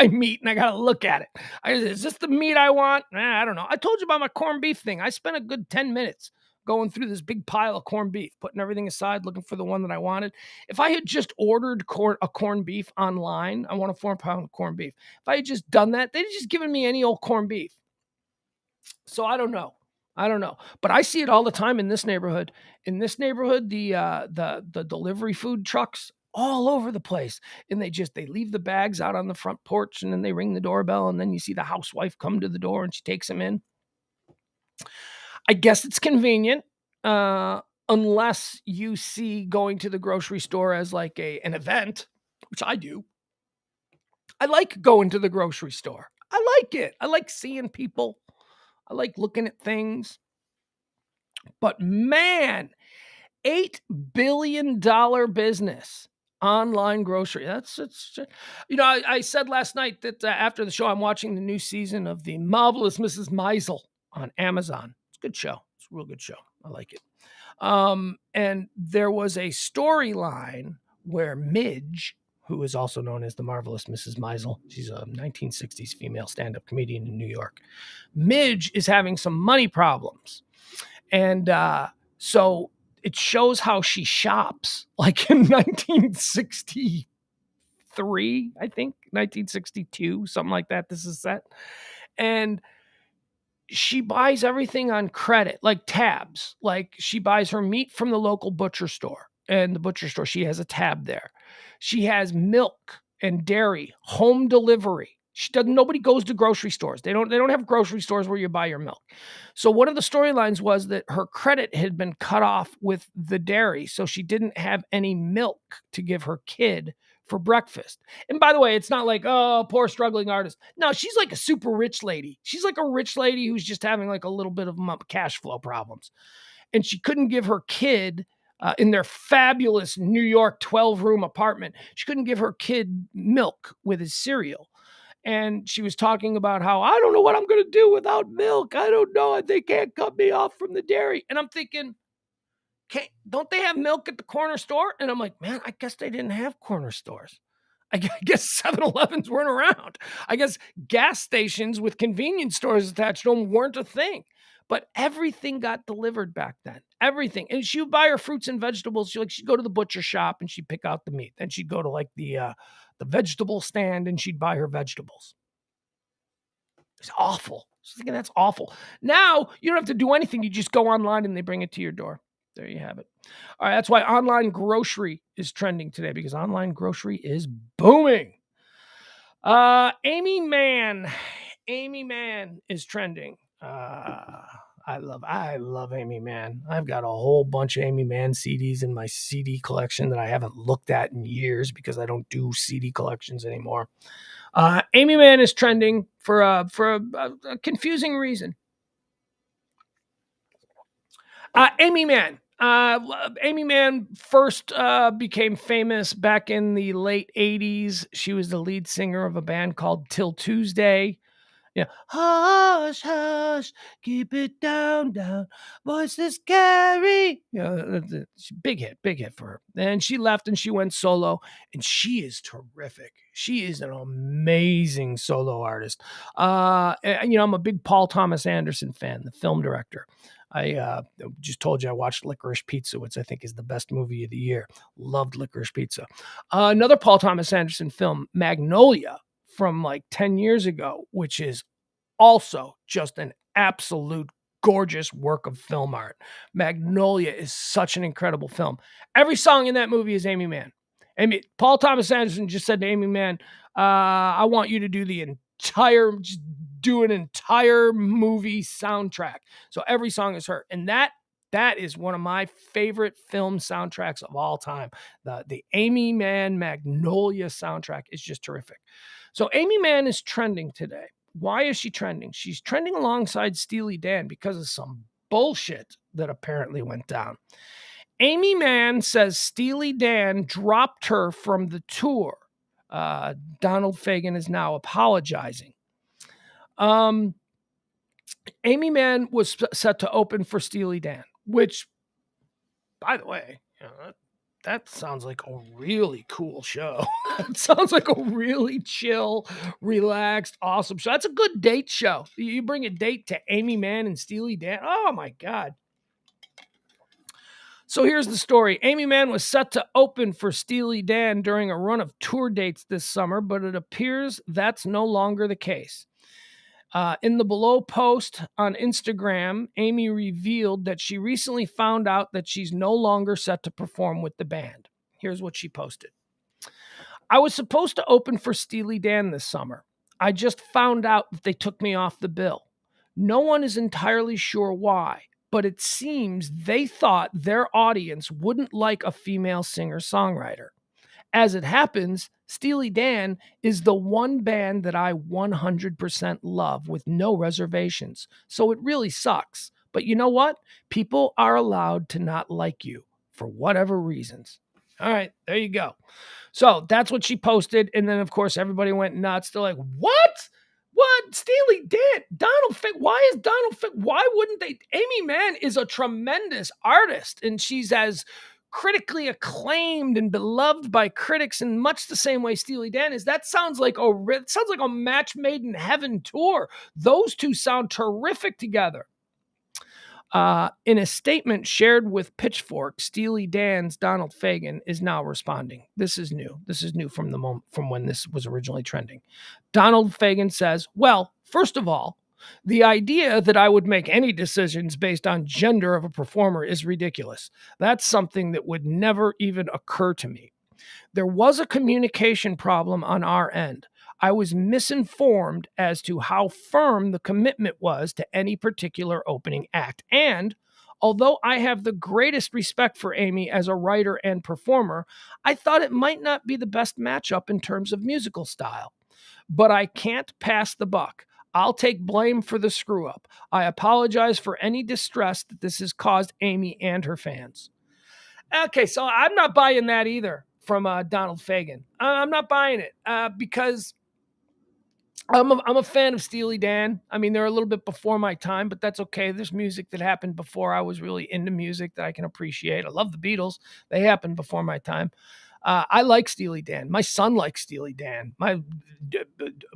meat and I got to look at it. Is this the meat I want? I don't know. I told you about my corned beef thing. I spent a good 10 minutes going through this big pile of corned beef, putting everything aside, looking for the one that I wanted. If I had just ordered a corned beef online, I want a 4-pound corned beef. If I had just done that, they'd just given me any old corned beef. So I don't know. But I see it all the time in this neighborhood. In this neighborhood, the delivery food trucks all over the place. And they leave the bags out on the front porch and then they ring the doorbell and then you see the housewife come to the door and she takes them in. I guess it's convenient. Unless you see going to the grocery store as like an event, which I do. I like going to the grocery store. I like it. I like seeing people. I like looking at things. But man, $8 billion business, online grocery. I said last night that after the show, I'm watching the new season of The Marvelous Mrs. Maisel on Amazon. It's a good show. It's a real good show. I like it. And there was a storyline where Midge, who is also known as The Marvelous Mrs. Maisel, she's a 1960s female stand-up comedian in New York. Midge is having some money problems. And so it shows how she shops, like in 1963, I think, 1962, something like that. This is set. And she buys everything on credit, like tabs. Like she buys her meat from the local butcher store. And the butcher store, she has a tab there. She has milk and dairy, home delivery. Nobody goes to grocery stores. They don't have grocery stores where you buy your milk. So one of the storylines was that her credit had been cut off with the dairy. So she didn't have any milk to give her kid for breakfast. And by the way, it's not like, oh, poor struggling artist. No, she's like a super rich lady. She's like a rich lady who's just having like a little bit of cash flow problems. And she couldn't give her kid in their fabulous New York 12-room apartment. She couldn't give her kid milk with his cereal. And she was talking about how, I don't know what I'm going to do without milk. I don't know. They can't cut me off from the dairy. And I'm thinking, don't they have milk at the corner store? And I'm like, man, I guess they didn't have corner stores. I guess 7-Elevens weren't around. I guess gas stations with convenience stores attached to them weren't a thing. But everything got delivered back then. Everything. And she would buy her fruits and vegetables. She'd go to the butcher shop and she'd pick out the meat. Then she'd go to like the vegetable stand and she'd buy her vegetables. It's awful. I was thinking that's awful. Now you don't have to do anything. You just go online and they bring it to your door. There you have it. All right. That's why online grocery is trending today, because online grocery is booming. Amy Mann is trending. I love Amy Mann. I've got a whole bunch of Amy Mann CDs in my CD collection that I haven't looked at in years because I don't do CD collections anymore. Amy Mann is trending for a confusing reason. Amy Mann first became famous back in the late 80s. She was the lead singer of a band called Till Tuesday. Yeah. Hush, hush, keep it down, down. Voices carry. Yeah, big hit for her. And she left and she went solo, and she is terrific. She is an amazing solo artist. I'm a big Paul Thomas Anderson fan, the film director. I just told you I watched Licorice Pizza, which I think is the best movie of the year. Loved Licorice Pizza. Another Paul Thomas Anderson film, Magnolia, from like 10 years ago, which is also just an absolute gorgeous work of film art. Magnolia is such an incredible film. Every song in that movie is Amy Mann. Paul Thomas Anderson just said to Amy Mann, I want you to do an entire movie soundtrack. So every song is her. And that That is one of my favorite film soundtracks of all time. The Amy Mann Magnolia soundtrack is just terrific. So Amy Mann is trending today. Why is she trending? She's trending alongside Steely Dan because of some bullshit that apparently went down. Amy Mann says Steely Dan dropped her from the tour. Donald Fagen is now apologizing. Amy Mann was set to open for Steely Dan, which, by the way, that sounds like a really cool show. It sounds like a really chill, relaxed, awesome show. That's a good date show. You bring a date to Amy Mann and Steely Dan. Oh my God. So here's the story. Amy Mann was set to open for Steely Dan during a run of tour dates this summer, but it appears that's no longer the case. In the below post on Instagram, Amy revealed that she recently found out that she's no longer set to perform with the band. Here's what she posted. I was supposed to open for Steely Dan this summer. I just found out that they took me off the bill. No one is entirely sure why, but it seems they thought their audience wouldn't like a female singer-songwriter. As it happens, Steely Dan is the one band that I 100% love with no reservations. So it really sucks. But you know what? People are allowed to not like you for whatever reasons. All right, there you go. So that's what she posted. And then, of course, everybody went nuts. They're like, what? What? Steely Dan? Donald Fick? Why is Donald Fick? Why wouldn't they? Amy Mann is a tremendous artist, and she's as critically acclaimed and beloved by critics in much the same way Steely Dan is. That sounds like a match made in heaven tour. Those two sound terrific together. In a statement shared with Pitchfork, Steely Dan's Donald Fagen is now responding. This is new. This is new from the moment from when this was originally trending. Donald Fagen says, "Well, first of all, the idea that I would make any decisions based on gender of a performer is ridiculous. That's something that would never even occur to me. There was a communication problem on our end. I was misinformed as to how firm the commitment was to any particular opening act. And although I have the greatest respect for Amy as a writer and performer, I thought it might not be the best matchup in terms of musical style. But I can't pass the buck. I'll take blame for the screw up. I apologize for any distress that this has caused Amy and her fans." Okay, so I'm not buying that either from Donald Fagen. I'm not buying it because I'm a fan of Steely Dan. I mean, they're a little bit before my time, but that's okay. There's music that happened before I was really into music that I can appreciate. I love the Beatles. They happened before my time. I like Steely Dan. My son likes Steely Dan.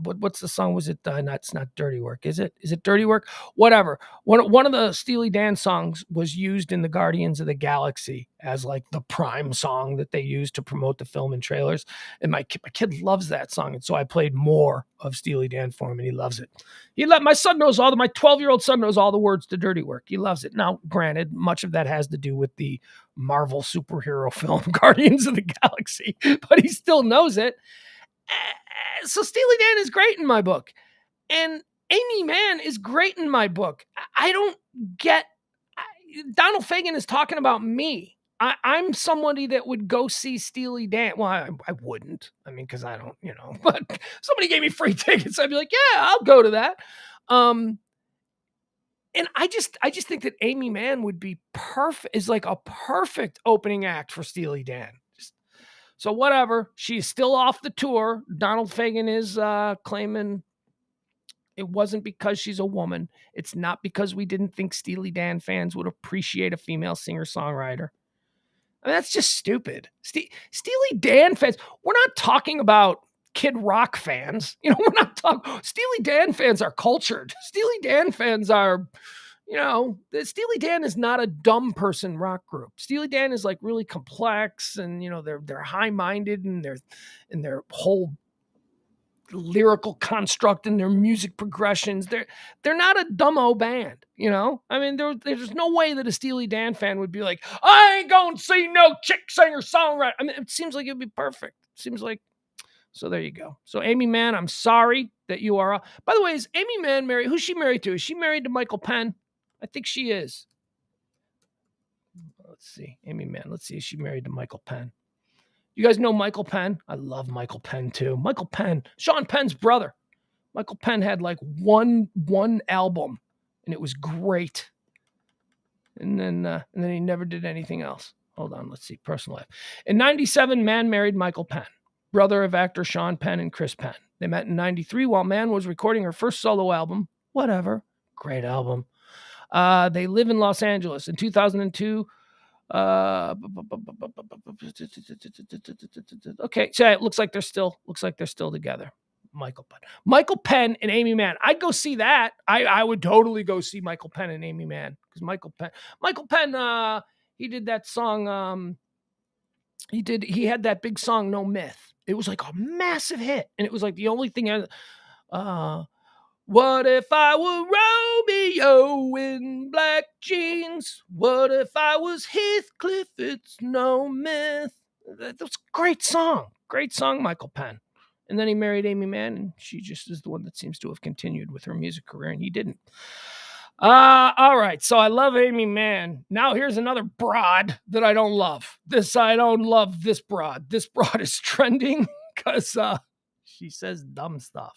What's the song? Was it? It's not Dirty Work. Is it? Is it Dirty Work? Whatever. One of the Steely Dan songs was used in the Guardians of the Galaxy as like the prime song that they used to promote the film and trailers. And my kid loves that song, and so I played more of Steely Dan for him, and he loves it. My son knows my 12-year-old son knows all the words to Dirty Work. He loves it. Now, granted, much of that has to do with the Marvel superhero film Guardians of the Galaxy, but he still knows it. So Steely Dan is great in my book, and Amy Mann is great in my book. I don't get Donald Fagen is talking about me. I'm somebody that would go see Steely Dan. Well, I wouldn't. I mean, because I don't, but somebody gave me free tickets. I'd be like, yeah, I'll go to that. And I just think that Amy Mann would be perfect, is like a perfect opening act for Steely Dan. So whatever, she's still off the tour. Donald Fagen is claiming it wasn't because she's a woman. It's not because we didn't think Steely Dan fans would appreciate a female singer-songwriter. I mean, that's just stupid. Steely Dan fans, we're not talking about Kid Rock fans. We're not talking. Steely Dan fans are cultured. Steely Dan fans are, Steely Dan is not a dumb person rock group. Steely Dan is like really complex, and they're high-minded in their whole lyrical construct and their music progressions. They're not a dumbo band, I mean, there's no way that a Steely Dan fan would be like, I ain't gonna see no chick singer songwriter. I mean, it seems like it'd be perfect. So there you go. So Amy Mann, I'm sorry that you are. By the way, is Amy Mann married? Who's she married to? Is she married to Michael Penn? I think she is. Let's see. Amy Mann. Let's see if she married to Michael Penn. You guys know Michael Penn? I love Michael Penn too. Michael Penn, Sean Penn's brother. Michael Penn had like one album, and it was great. And then he never did anything else. Hold on, let's see. Personal life. In 97, Mann married Michael Penn, brother of actor Sean Penn and Chris Penn. They met in 93 while Mann was recording her first solo album. Whatever. Great album. They live in Los Angeles. In 2002, okay, so it looks like they're still together. Michael Penn and Amy Mann. I'd go see that. I would totally go see Michael Penn and Amy Mann, because Michael Penn, he did that song. He had that big song, No Myth. It was like a massive hit, and it was like the only thing. What if I were Romeo in black jeans? What if I was Heathcliff? It's no myth. That was a great song. Great song, Michael Penn. And then he married Amy Mann, and she just is the one that seems to have continued with her music career, and he didn't. All right, so I love Amy Mann. Now here's another broad that I don't love. I don't love this broad. This broad is trending because she says dumb stuff.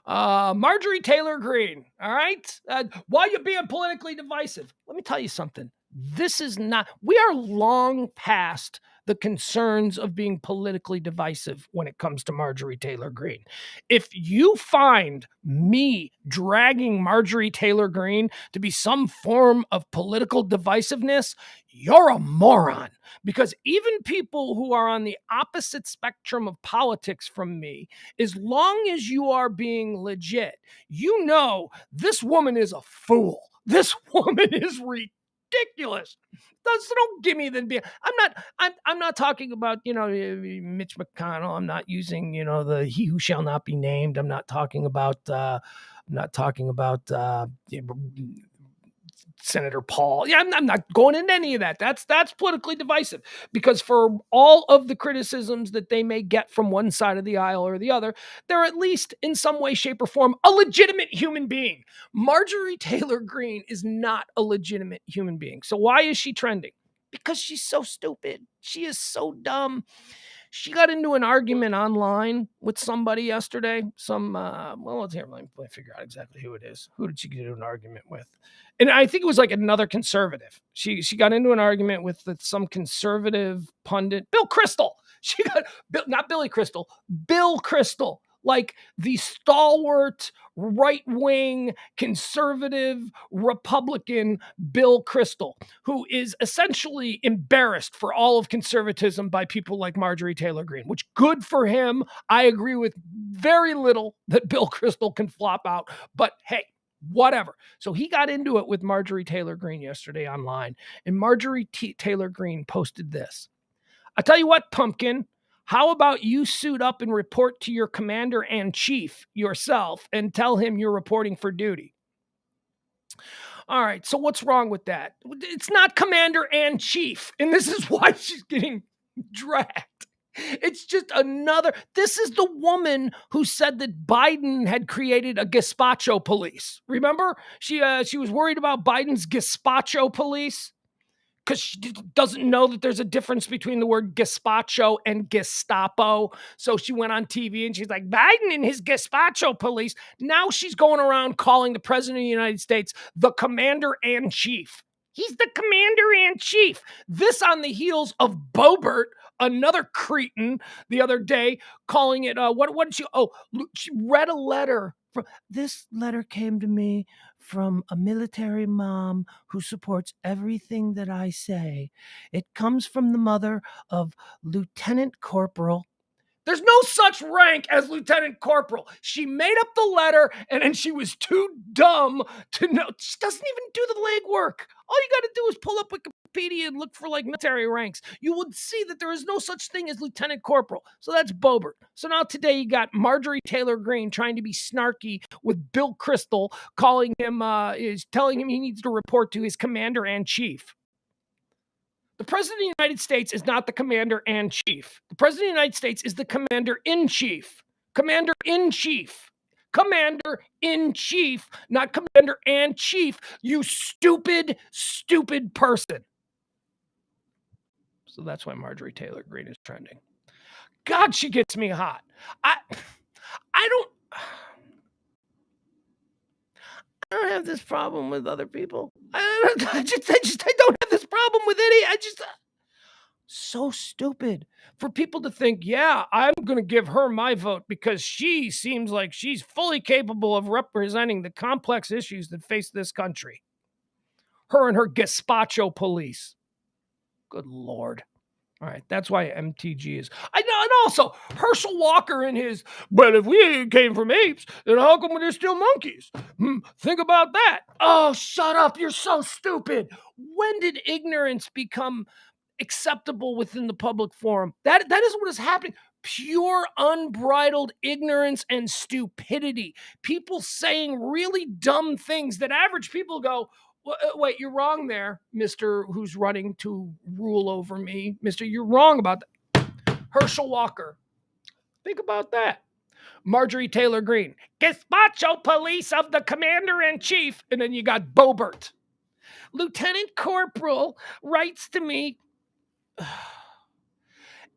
Marjorie Taylor Greene. All right. Why are you being politically divisive? Let me tell you something. We are long past the concerns of being politically divisive when it comes to Marjorie Taylor Greene. If you find me dragging Marjorie Taylor Greene to be some form of political divisiveness, you're a moron. Because even people who are on the opposite spectrum of politics from me, as long as you are being legit, you know this woman is a fool. This woman is ridiculous. So don't give me the. I'm not talking about Mitch McConnell. I'm not using the he who shall not be named. I'm not talking about. Senator Paul. Yeah, I'm not going into any of that. That's politically divisive, because for all of the criticisms that they may get from one side of the aisle or the other, they're at least in some way, shape, or form a legitimate human being. Marjorie Taylor Greene is not a legitimate human being. So why is she trending? Because she's so stupid. She is so dumb. She got into an argument online with somebody yesterday. Let's hear. Let me figure out exactly who it is. Who did she get into an argument with? And I think it was like another conservative. She got into an argument with some conservative pundit, Bill Kristol. Not Billy Crystal, Bill Kristol. Like the stalwart, right-wing, conservative, Republican Bill Kristol, who is essentially embarrassed for all of conservatism by people like Marjorie Taylor Greene, which good for him. I agree with very little that Bill Kristol can flop out, but hey, whatever. So he got into it with Marjorie Taylor Greene yesterday online, and Marjorie Taylor Greene posted this. I tell you what, pumpkin, how about you suit up and report to your commander-in-chief yourself and tell him you're reporting for duty? All right, so what's wrong with that? It's not commander-in-chief, and this is why she's getting dragged. It's just this is the woman who said that Biden had created a gazpacho police. Remember? She was worried about Biden's gazpacho police, because she doesn't know that there's a difference between the word gazpacho and Gestapo. So she went on TV and she's like, Biden and his gazpacho police. Now she's going around calling the president of the United States the commander-in-chief. He's the commander-in-chief. This on the heels of Boebert, another cretin, the other day, calling it, what did she, she read a letter. This letter came to me from a military mom who supports everything that I say. It comes from the mother of Lieutenant Corporal. There's no such rank as Lieutenant Corporal. She made up the letter, and then she was too dumb to know. She doesn't even do the legwork. All you got to do is pull up Wikipedia and look for like military ranks. You would see that there is no such thing as Lieutenant Corporal. So that's Boebert. So now today you got Marjorie Taylor Greene trying to be snarky with Bill Kristol, telling him he needs to report to his commander-in-chief. The president of the United States is not the commander-in-chief. The president of the United States is the commander-in-chief. Commander-in-chief. Commander-in-chief, not commander-in-chief, you stupid, stupid person. So that's why Marjorie Taylor Greene is trending. God, she gets me hot. I don't have this problem with other people. I don't have this problem with any. So stupid for people to think, yeah, I'm going to give her my vote because she seems like she's fully capable of representing the complex issues that face this country. Her and her gazpacho police. Good Lord. All right, that's why MTG is. I know, and also Herschel Walker and his. But if we came from apes, then how come we're still monkeys? Think about that. Oh, shut up! You're so stupid. When did ignorance become acceptable within the public forum? That is what is happening. Pure, unbridled ignorance and stupidity. People saying really dumb things that average people go, wait, you're wrong there, Mr. Who's running to rule over me. Mr. You're wrong about that. Herschel Walker. Think about that. Marjorie Taylor Greene. Gazpacho police of the commander-in-chief. And then you got Boebert. Lieutenant Corporal writes to me.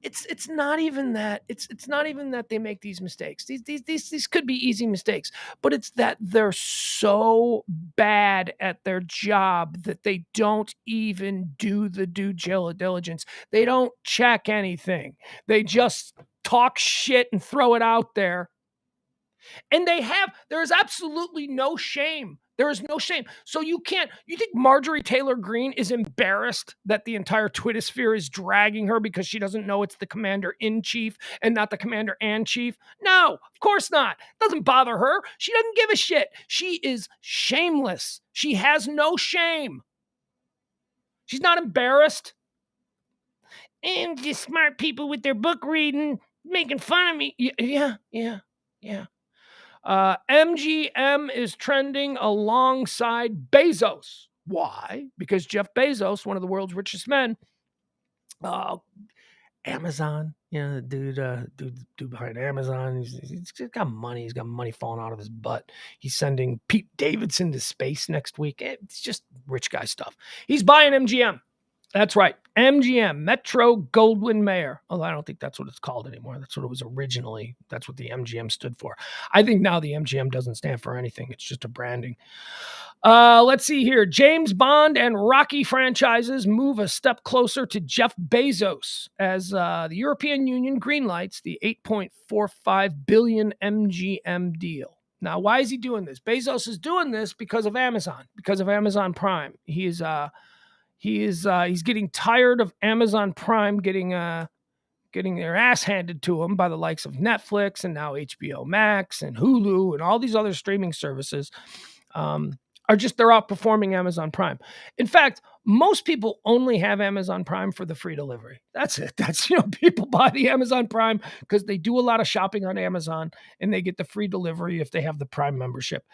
It's not even that. It's not even that they make these mistakes. These could be easy mistakes, but it's that they're so bad at their job that they don't even do the due diligence. They don't check anything. They just talk shit and throw it out there. And there is absolutely no shame. There is no shame. So you think Marjorie Taylor Greene is embarrassed that the entire Twittersphere is dragging her because she doesn't know it's the commander-in-chief and not the commander-and-chief? No, of course not. Doesn't bother her. She doesn't give a shit. She is shameless. She has no shame. She's not embarrassed. And just smart people with their book reading making fun of me. Yeah. MGM is trending alongside Bezos. Why? Because Jeff Bezos, one of the world's richest men, Amazon, the dude behind Amazon, he's got money. He's got money falling out of his butt. He's sending Pete Davidson to space next week. It's just rich guy stuff. He's buying MGM. That's right. MGM, Metro Goldwyn Mayer. Although I don't think that's what it's called anymore. That's what it was originally. That's what the MGM stood for. I think now the MGM doesn't stand for anything. It's just a branding. Let's see here. James Bond and Rocky franchises move a step closer to Jeff Bezos as the European Union greenlights the $8.45 billion MGM deal. Now, why is he doing this? Bezos is doing this because of Amazon Prime. He's getting tired of Amazon Prime getting their ass handed to him by the likes of Netflix and now HBO Max and Hulu and all these other streaming services. They're outperforming Amazon Prime. In fact, most people only have Amazon Prime for the free delivery. That's it. People buy the Amazon Prime because they do a lot of shopping on Amazon and they get the free delivery if they have the Prime membership.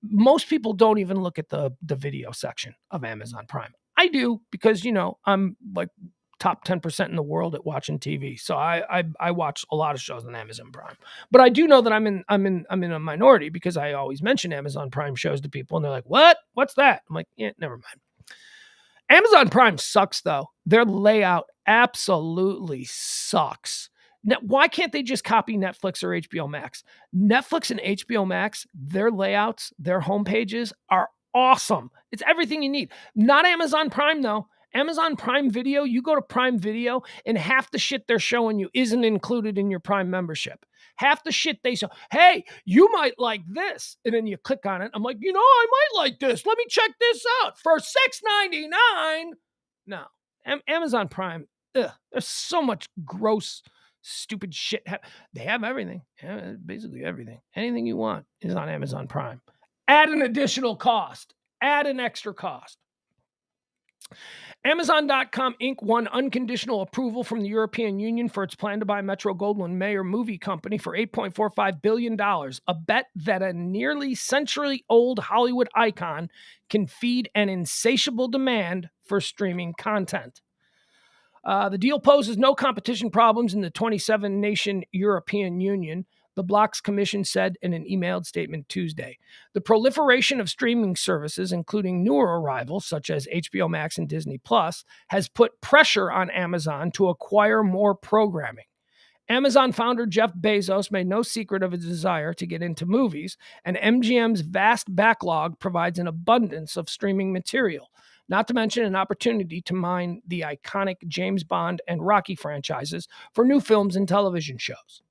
Most people don't even look at the video section of Amazon Prime. I do because, I'm like top 10% in the world at watching TV. So I watch a lot of shows on Amazon Prime. But I do know that I'm in a minority because I always mention Amazon Prime shows to people and they're like, "What? What's that?" I'm like, "Yeah, never mind." Amazon Prime sucks though. Their layout absolutely sucks. Now, why can't they just copy Netflix or HBO Max? Netflix and HBO Max, their layouts, their homepages are awesome. It's everything you need. Not Amazon Prime, though. Amazon Prime Video, you go to Prime Video, and half the shit they're showing you isn't included in your Prime membership. Half the shit they show, hey, you might like this. And then you click on it. I'm like, I might like this. Let me check this out for $6.99. No. Amazon Prime, there's so much gross, stupid shit. They have everything. Basically everything. Anything you want is on Amazon Prime. Add an additional cost. Add an extra cost. Amazon.com Inc. won unconditional approval from the European Union for its plan to buy Metro Goldwyn Mayer Movie Company for $8.45 billion, a bet that a nearly century-old Hollywood icon can feed an insatiable demand for streaming content. The deal poses no competition problems in the 27-nation European Union. the Blocks Commission said in an emailed statement Tuesday. The proliferation of streaming services, including newer arrivals such as HBO Max and Disney Plus, has put pressure on Amazon to acquire more programming. Amazon founder Jeff Bezos made no secret of his desire to get into movies, and MGM's vast backlog provides an abundance of streaming material, not to mention an opportunity to mine the iconic James Bond and Rocky franchises for new films and television shows.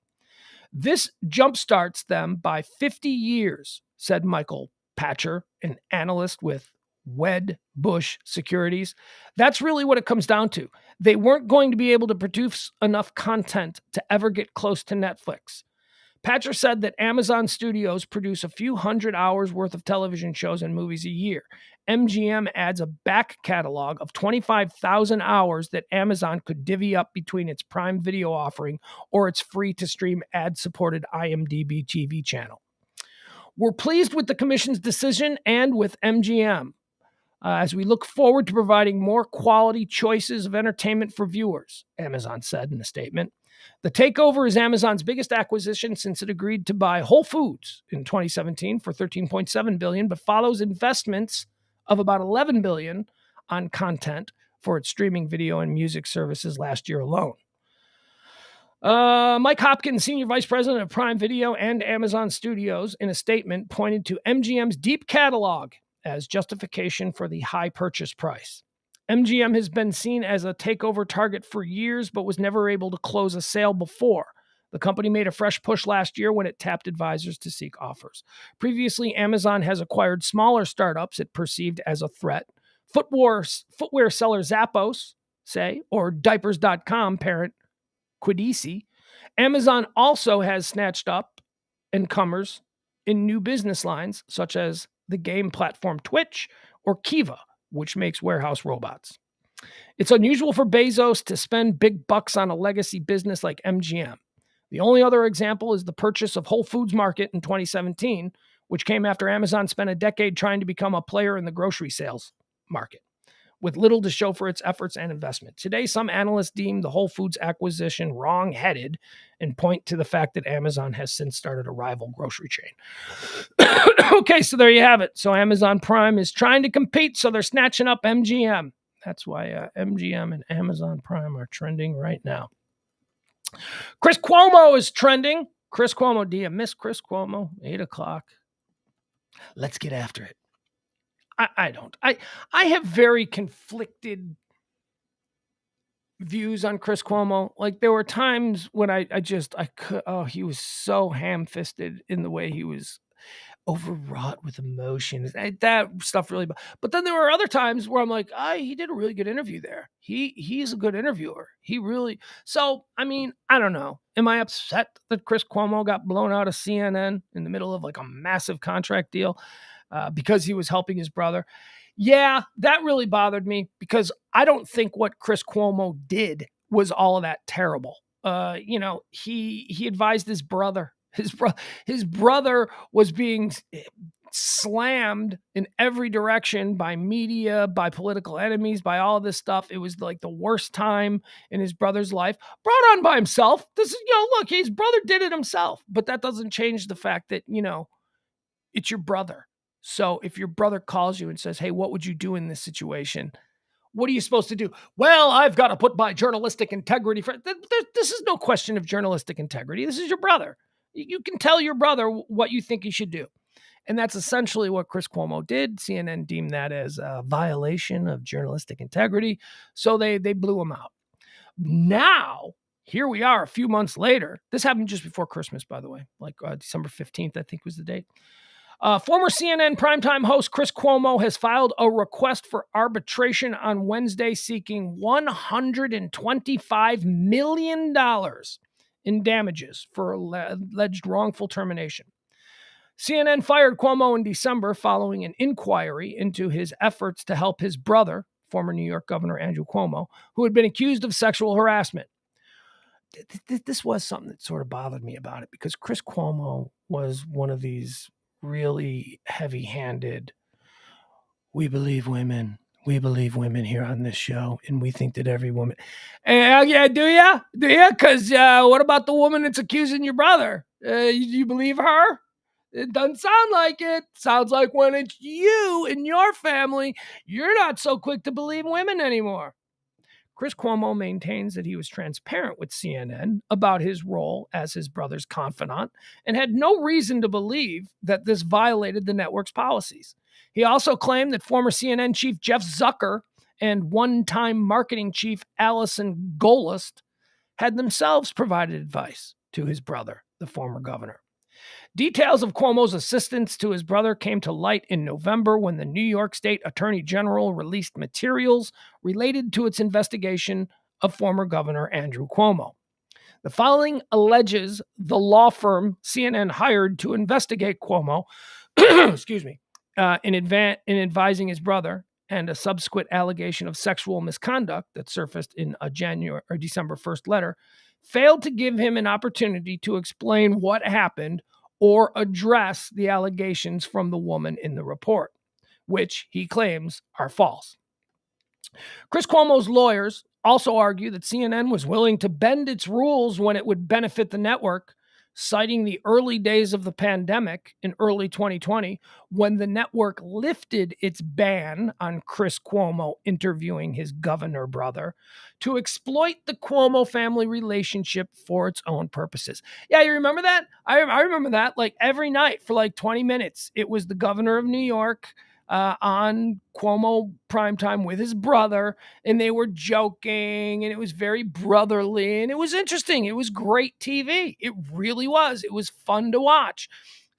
This jumpstarts them by 50 years, said Michael Patcher, an analyst with Wedbush Securities. That's really what it comes down to. They weren't going to be able to produce enough content to ever get close to Netflix. Patcher said that Amazon Studios produce a few hundred hours worth of television shows and movies a year. MGM adds a back catalog of 25,000 hours that Amazon could divvy up between its Prime Video offering or its free-to-stream ad-supported IMDb TV channel. We're pleased with the Commission's decision and with MGM as we look forward to providing more quality choices of entertainment for viewers, Amazon said in a statement. The takeover is Amazon's biggest acquisition since it agreed to buy Whole Foods in 2017 for $13.7 billion, but follows investments of about $11 billion on content for its streaming video and music services last year alone. Mike Hopkins, Senior Vice President of Prime Video and Amazon Studios, in a statement pointed to MGM's deep catalog as justification for the high purchase price. MGM has been seen as a takeover target for years, but was never able to close a sale before. The company made a fresh push last year when it tapped advisors to seek offers. Previously, Amazon has acquired smaller startups it perceived as a threat. Footwear seller Zappos, say, or Diapers.com parent Quiddisi. Amazon also has snatched up incomers in new business lines, such as the game platform Twitch or Kiva, which makes warehouse robots. It's unusual for Bezos to spend big bucks on a legacy business like MGM. The only other example is the purchase of Whole Foods Market in 2017, which came after Amazon spent a decade trying to become a player in the grocery sales market, with little to show for its efforts and investment. Today, some analysts deem the Whole Foods acquisition wrong-headed and point to the fact that Amazon has since started a rival grocery chain. Okay, so there you have it. So Amazon Prime is trying to compete, so they're snatching up MGM. That's why MGM and Amazon Prime are trending right now. Chris Cuomo is trending. Chris Cuomo, do you miss Chris Cuomo? 8 o'clock. Let's get after it. I don't. I have very conflicted views on Chris Cuomo. Like, there were times when I could, he was so ham-fisted in the way he was overwrought with emotions. That stuff really, but then there were other times where I'm like, he did a really good interview there. He's a good interviewer. So, I mean, I don't know. Am I upset that Chris Cuomo got blown out of CNN in the middle of like a massive contract deal because he was helping his brother? Yeah, that really bothered me because I don't think what Chris Cuomo did was all of that terrible. He advised his brother. His brother was being slammed in every direction by media, by political enemies, by all this stuff. It was like the worst time in his brother's life, brought on by himself. This is, look, his brother did it himself, but that doesn't change the fact that, it's your brother. So if your brother calls you and says, hey, what would you do in this situation? What are you supposed to do? Well, I've got to put my journalistic integrity first. This is no question of journalistic integrity. This is your brother. You can tell your brother what you think he should do. And that's essentially what Chris Cuomo did. CNN deemed that as a violation of journalistic integrity. So they blew him out. Now, here we are a few months later. This happened just before Christmas, by the way, like December 15th, I think was the date. Former CNN primetime host Chris Cuomo has filed a request for arbitration on Wednesday seeking $125 million in damages for alleged wrongful termination. CNN fired Cuomo in December following an inquiry into his efforts to help his brother, former New York Governor Andrew Cuomo, who had been accused of sexual harassment. This was something that sort of bothered me about it because Chris Cuomo was one of these really heavy-handed, we believe women here on this show, and we think that every woman. Yeah, do ya? Because what about the woman that's accusing your brother? You believe her? It doesn't sound like it. Sounds like when it's you and your family, you're not so quick to believe women anymore. Chris Cuomo maintains that he was transparent with CNN about his role as his brother's confidant and had no reason to believe that this violated the network's policies. He also claimed that former CNN chief Jeff Zucker and one-time marketing chief Allison Gollust had themselves provided advice to his brother, the former governor. Details of Cuomo's assistance to his brother came to light in November when the New York State Attorney General released materials related to its investigation of former Governor Andrew Cuomo. The following alleges the law firm CNN hired to investigate Cuomo, in advising his brother, and a subsequent allegation of sexual misconduct that surfaced in a January or December 1st letter, failed to give him an opportunity to explain what happened or address the allegations from the woman in the report, which he claims are false. Chris Cuomo's lawyers also argue that CNN was willing to bend its rules when it would benefit the network, citing the early days of the pandemic in early 2020, when the network lifted its ban on Chris Cuomo interviewing his governor brother to exploit the Cuomo family relationship for its own purposes. Yeah, you remember that? I remember that. Like every night for like 20 minutes, it was the governor of New York on Cuomo primetime with his brother, and they were joking, and it was very brotherly, and it was interesting. It was great TV. It really was. It was fun to watch.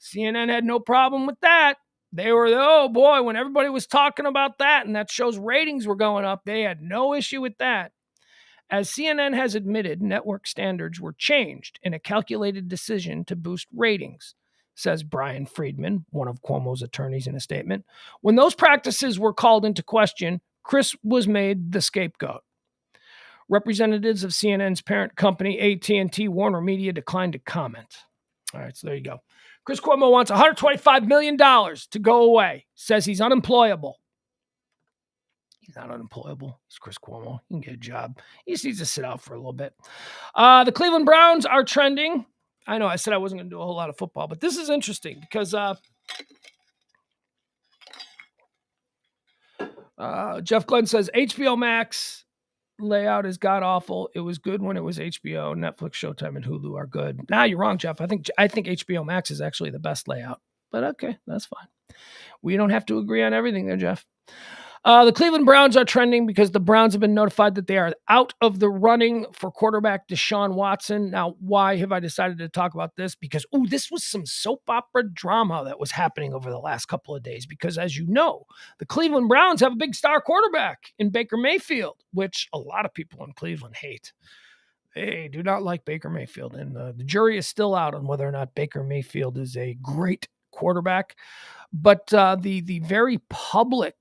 CNN had no problem with that. They were, oh boy, when everybody was talking about that and that show's ratings were going up, they had no issue with that. As CNN has admitted, network standards were changed in a calculated decision to boost ratings, says Brian Friedman, one of Cuomo's attorneys, in a statement. When those practices were called into question, Chris was made the scapegoat. Representatives of CNN's parent company, AT&T Warner Media, declined to comment. All right, so there you go. Chris Cuomo wants $125 million to go away, says he's unemployable. He's not unemployable. He's Chris Cuomo. He can get a job. He just needs to sit out for a little bit. The Cleveland Browns are trending. I know I said I wasn't going to do a whole lot of football, but this is interesting because Jeff Glenn says HBO Max layout is god awful. It was good when it was HBO. Netflix, Showtime, and Hulu are good. Nah, you're wrong, Jeff. I think HBO Max is actually the best layout. But okay, that's fine. We don't have to agree on everything there, Jeff. The Cleveland Browns are trending because the Browns have been notified that they are out of the running for quarterback Deshaun Watson. Now, why have I decided to talk about this? Because, this was some soap opera drama that was happening over the last couple of days. Because, as you know, the Cleveland Browns have a big star quarterback in Baker Mayfield, which a lot of people in Cleveland hate. They do not like Baker Mayfield, and the jury is still out on whether or not Baker Mayfield is a great quarterback. But the very public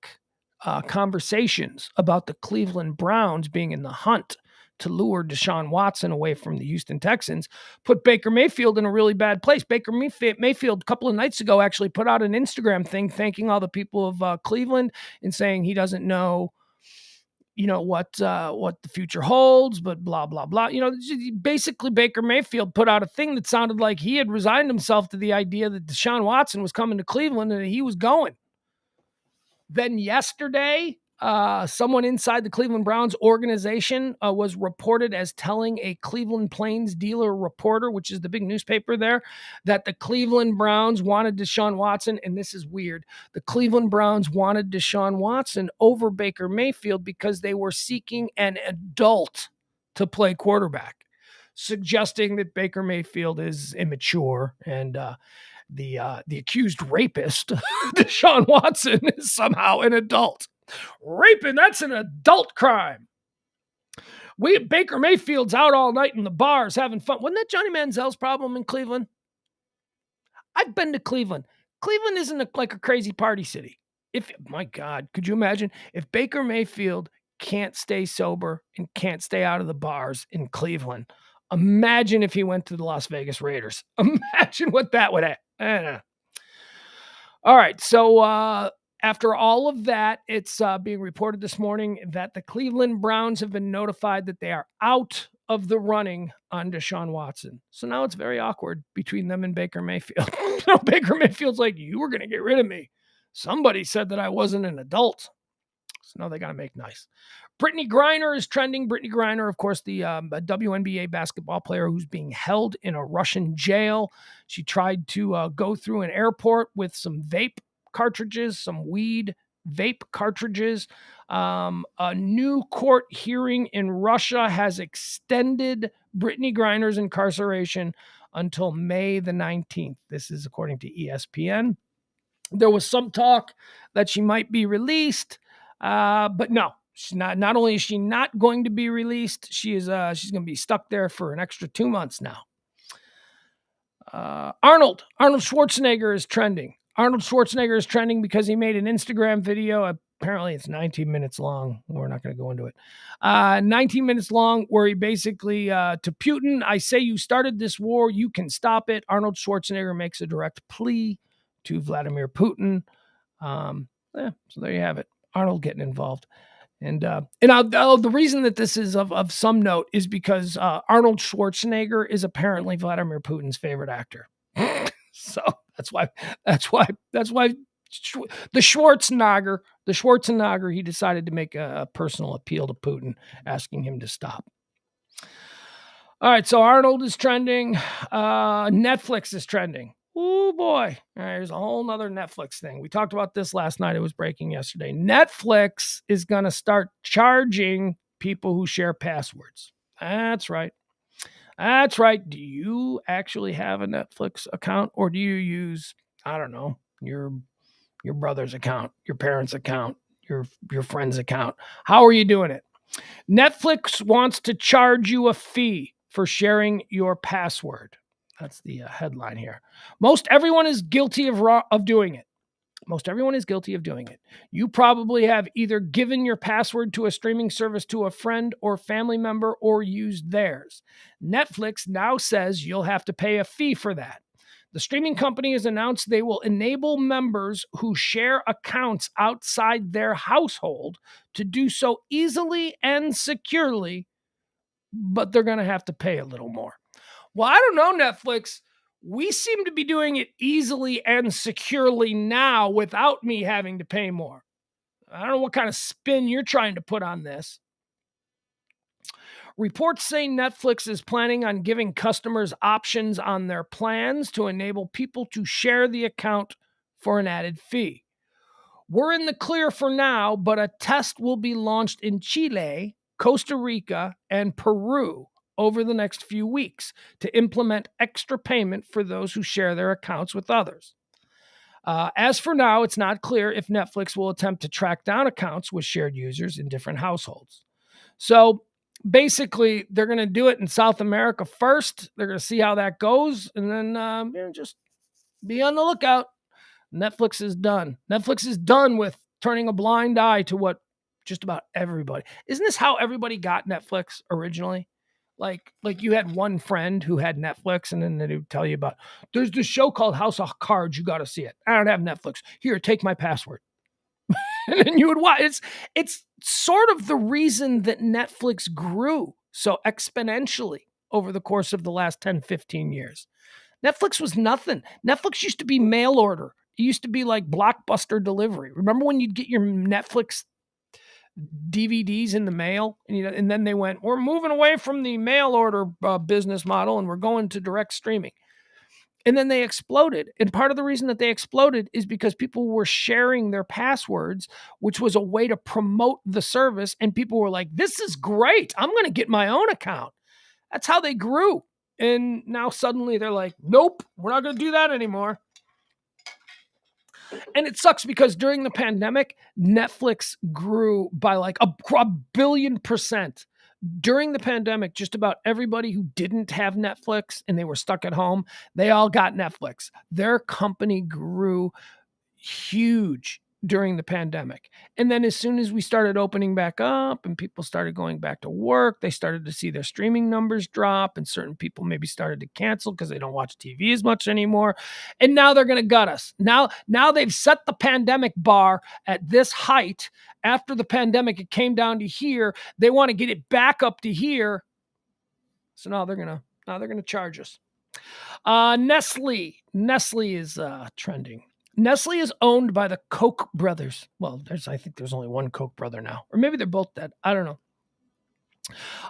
conversations about the Cleveland Browns being in the hunt to lure Deshaun Watson away from the Houston Texans put Baker Mayfield in a really bad place. Baker Mayfield a couple of nights ago actually put out an Instagram thing thanking all the people of Cleveland and saying he doesn't know what the future holds, but blah, blah, blah. Basically Baker Mayfield put out a thing that sounded like he had resigned himself to the idea that Deshaun Watson was coming to Cleveland and he was going. Then yesterday, someone inside the Cleveland Browns organization was reported as telling a Cleveland Plains Dealer reporter, which is the big newspaper there, that the Cleveland Browns wanted Deshaun Watson, and this is weird. The Cleveland Browns wanted Deshaun Watson over Baker Mayfield because they were seeking an adult to play quarterback, suggesting that Baker Mayfield is immature and the accused rapist, Deshaun Watson, is somehow an adult. Raping, that's an adult crime. Baker Mayfield's out all night in the bars having fun. Wasn't that Johnny Manziel's problem in Cleveland? I've been to Cleveland. Cleveland isn't like a crazy party city. My God, could you imagine if Baker Mayfield can't stay sober and can't stay out of the bars in Cleveland? Imagine if he went to the Las Vegas Raiders. Imagine what that would have. All right, so after all of that, it's being reported this morning that the Cleveland Browns have been notified that they are out of the running on Deshaun Watson. So now it's very awkward between them and Baker Mayfield. Baker Mayfield's like, you were going to get rid of me. Somebody said that I wasn't an adult. So now they got to make nice. Brittany Griner is trending. Brittany Griner, of course, the WNBA basketball player who's being held in a Russian jail. She tried to go through an airport with some vape cartridges, some weed vape cartridges. A new court hearing in Russia has extended Brittany Griner's incarceration until May the 19th. This is according to ESPN. There was some talk that she might be released, but no, she's not. Not only is she not going to be released, she's going to be stuck there for an extra 2 months now. Arnold Schwarzenegger is trending. Arnold Schwarzenegger is trending because he made an Instagram video. Apparently, it's 19 minutes long. We're not going to go into it. 19 minutes long, where he basically, to Putin, I say you started this war, you can stop it. Arnold Schwarzenegger makes a direct plea to Vladimir Putin. So there you have it. Arnold getting involved. And the reason that this is of some note is because Arnold Schwarzenegger is apparently Vladimir Putin's favorite actor. So that's why the Schwarzenegger, he decided to make a personal appeal to Putin, asking him to stop. All right, so Arnold is trending. Netflix is trending. Oh boy, there's a whole nother Netflix thing. We talked about this last night. It was breaking yesterday. Netflix is going to start charging people who share passwords. That's right. Do you actually have a Netflix account, or do you use, I don't know, your brother's account, your parents' account, your friend's account? How are you doing it? Netflix wants to charge you a fee for sharing your password. That's the headline here. Most everyone is guilty of doing it. You probably have either given your password to a streaming service to a friend or family member or used theirs. Netflix now says you'll have to pay a fee for that. The streaming company has announced they will enable members who share accounts outside their household to do so easily and securely, but they're going to have to pay a little more. Well, I don't know, Netflix. We seem to be doing it easily and securely now without me having to pay more. I don't know what kind of spin you're trying to put on this. Reports say Netflix is planning on giving customers options on their plans to enable people to share the account for an added fee. We're in the clear for now, but a test will be launched in Chile, Costa Rica, and Peru over the next few weeks to implement extra payment for those who share their accounts with others. As for now, it's not clear if Netflix will attempt to track down accounts with shared users in different households. So basically, they're going to do it in South America first. They're going to see how that goes, and then just be on the lookout. Netflix is done. Netflix is done with turning a blind eye to what just about everybody. Isn't this how everybody got Netflix originally? Like you had one friend who had Netflix, and then they would tell you about, there's this show called House of Cards. You got to see it. I don't have Netflix. Here, take my password. And then you would watch. It's sort of the reason that Netflix grew so exponentially over the course of the last 10, 15 years. Netflix was nothing. Netflix used to be mail order. It used to be like Blockbuster delivery. Remember when you'd get your Netflix DVDs in the mail, and then they went, we're moving away from the mail order business model and we're going to direct streaming. And then they exploded. And part of the reason that they exploded is because people were sharing their passwords, which was a way to promote the service. And people were like, this is great. I'm going to get my own account. That's how they grew. And now suddenly they're like, nope, we're not going to do that anymore. And it sucks because during the pandemic, Netflix grew by like a billion %. During the pandemic, just about everybody who didn't have Netflix and they were stuck at home, they all got Netflix. Their company grew huge during the pandemic. And then as soon as we started opening back up and people started going back to work, they started to see their streaming numbers drop, and certain people maybe started to cancel because they don't watch TV as much anymore. And now they're going to gut us. Now they've set the pandemic bar at this height. After the pandemic, it came down to here. They want to get it back up to here. So now they're gonna charge us. Nestle is trending. Nestle is owned by the Koch brothers. Well, I think there's only one Koch brother now, or maybe they're both dead. I don't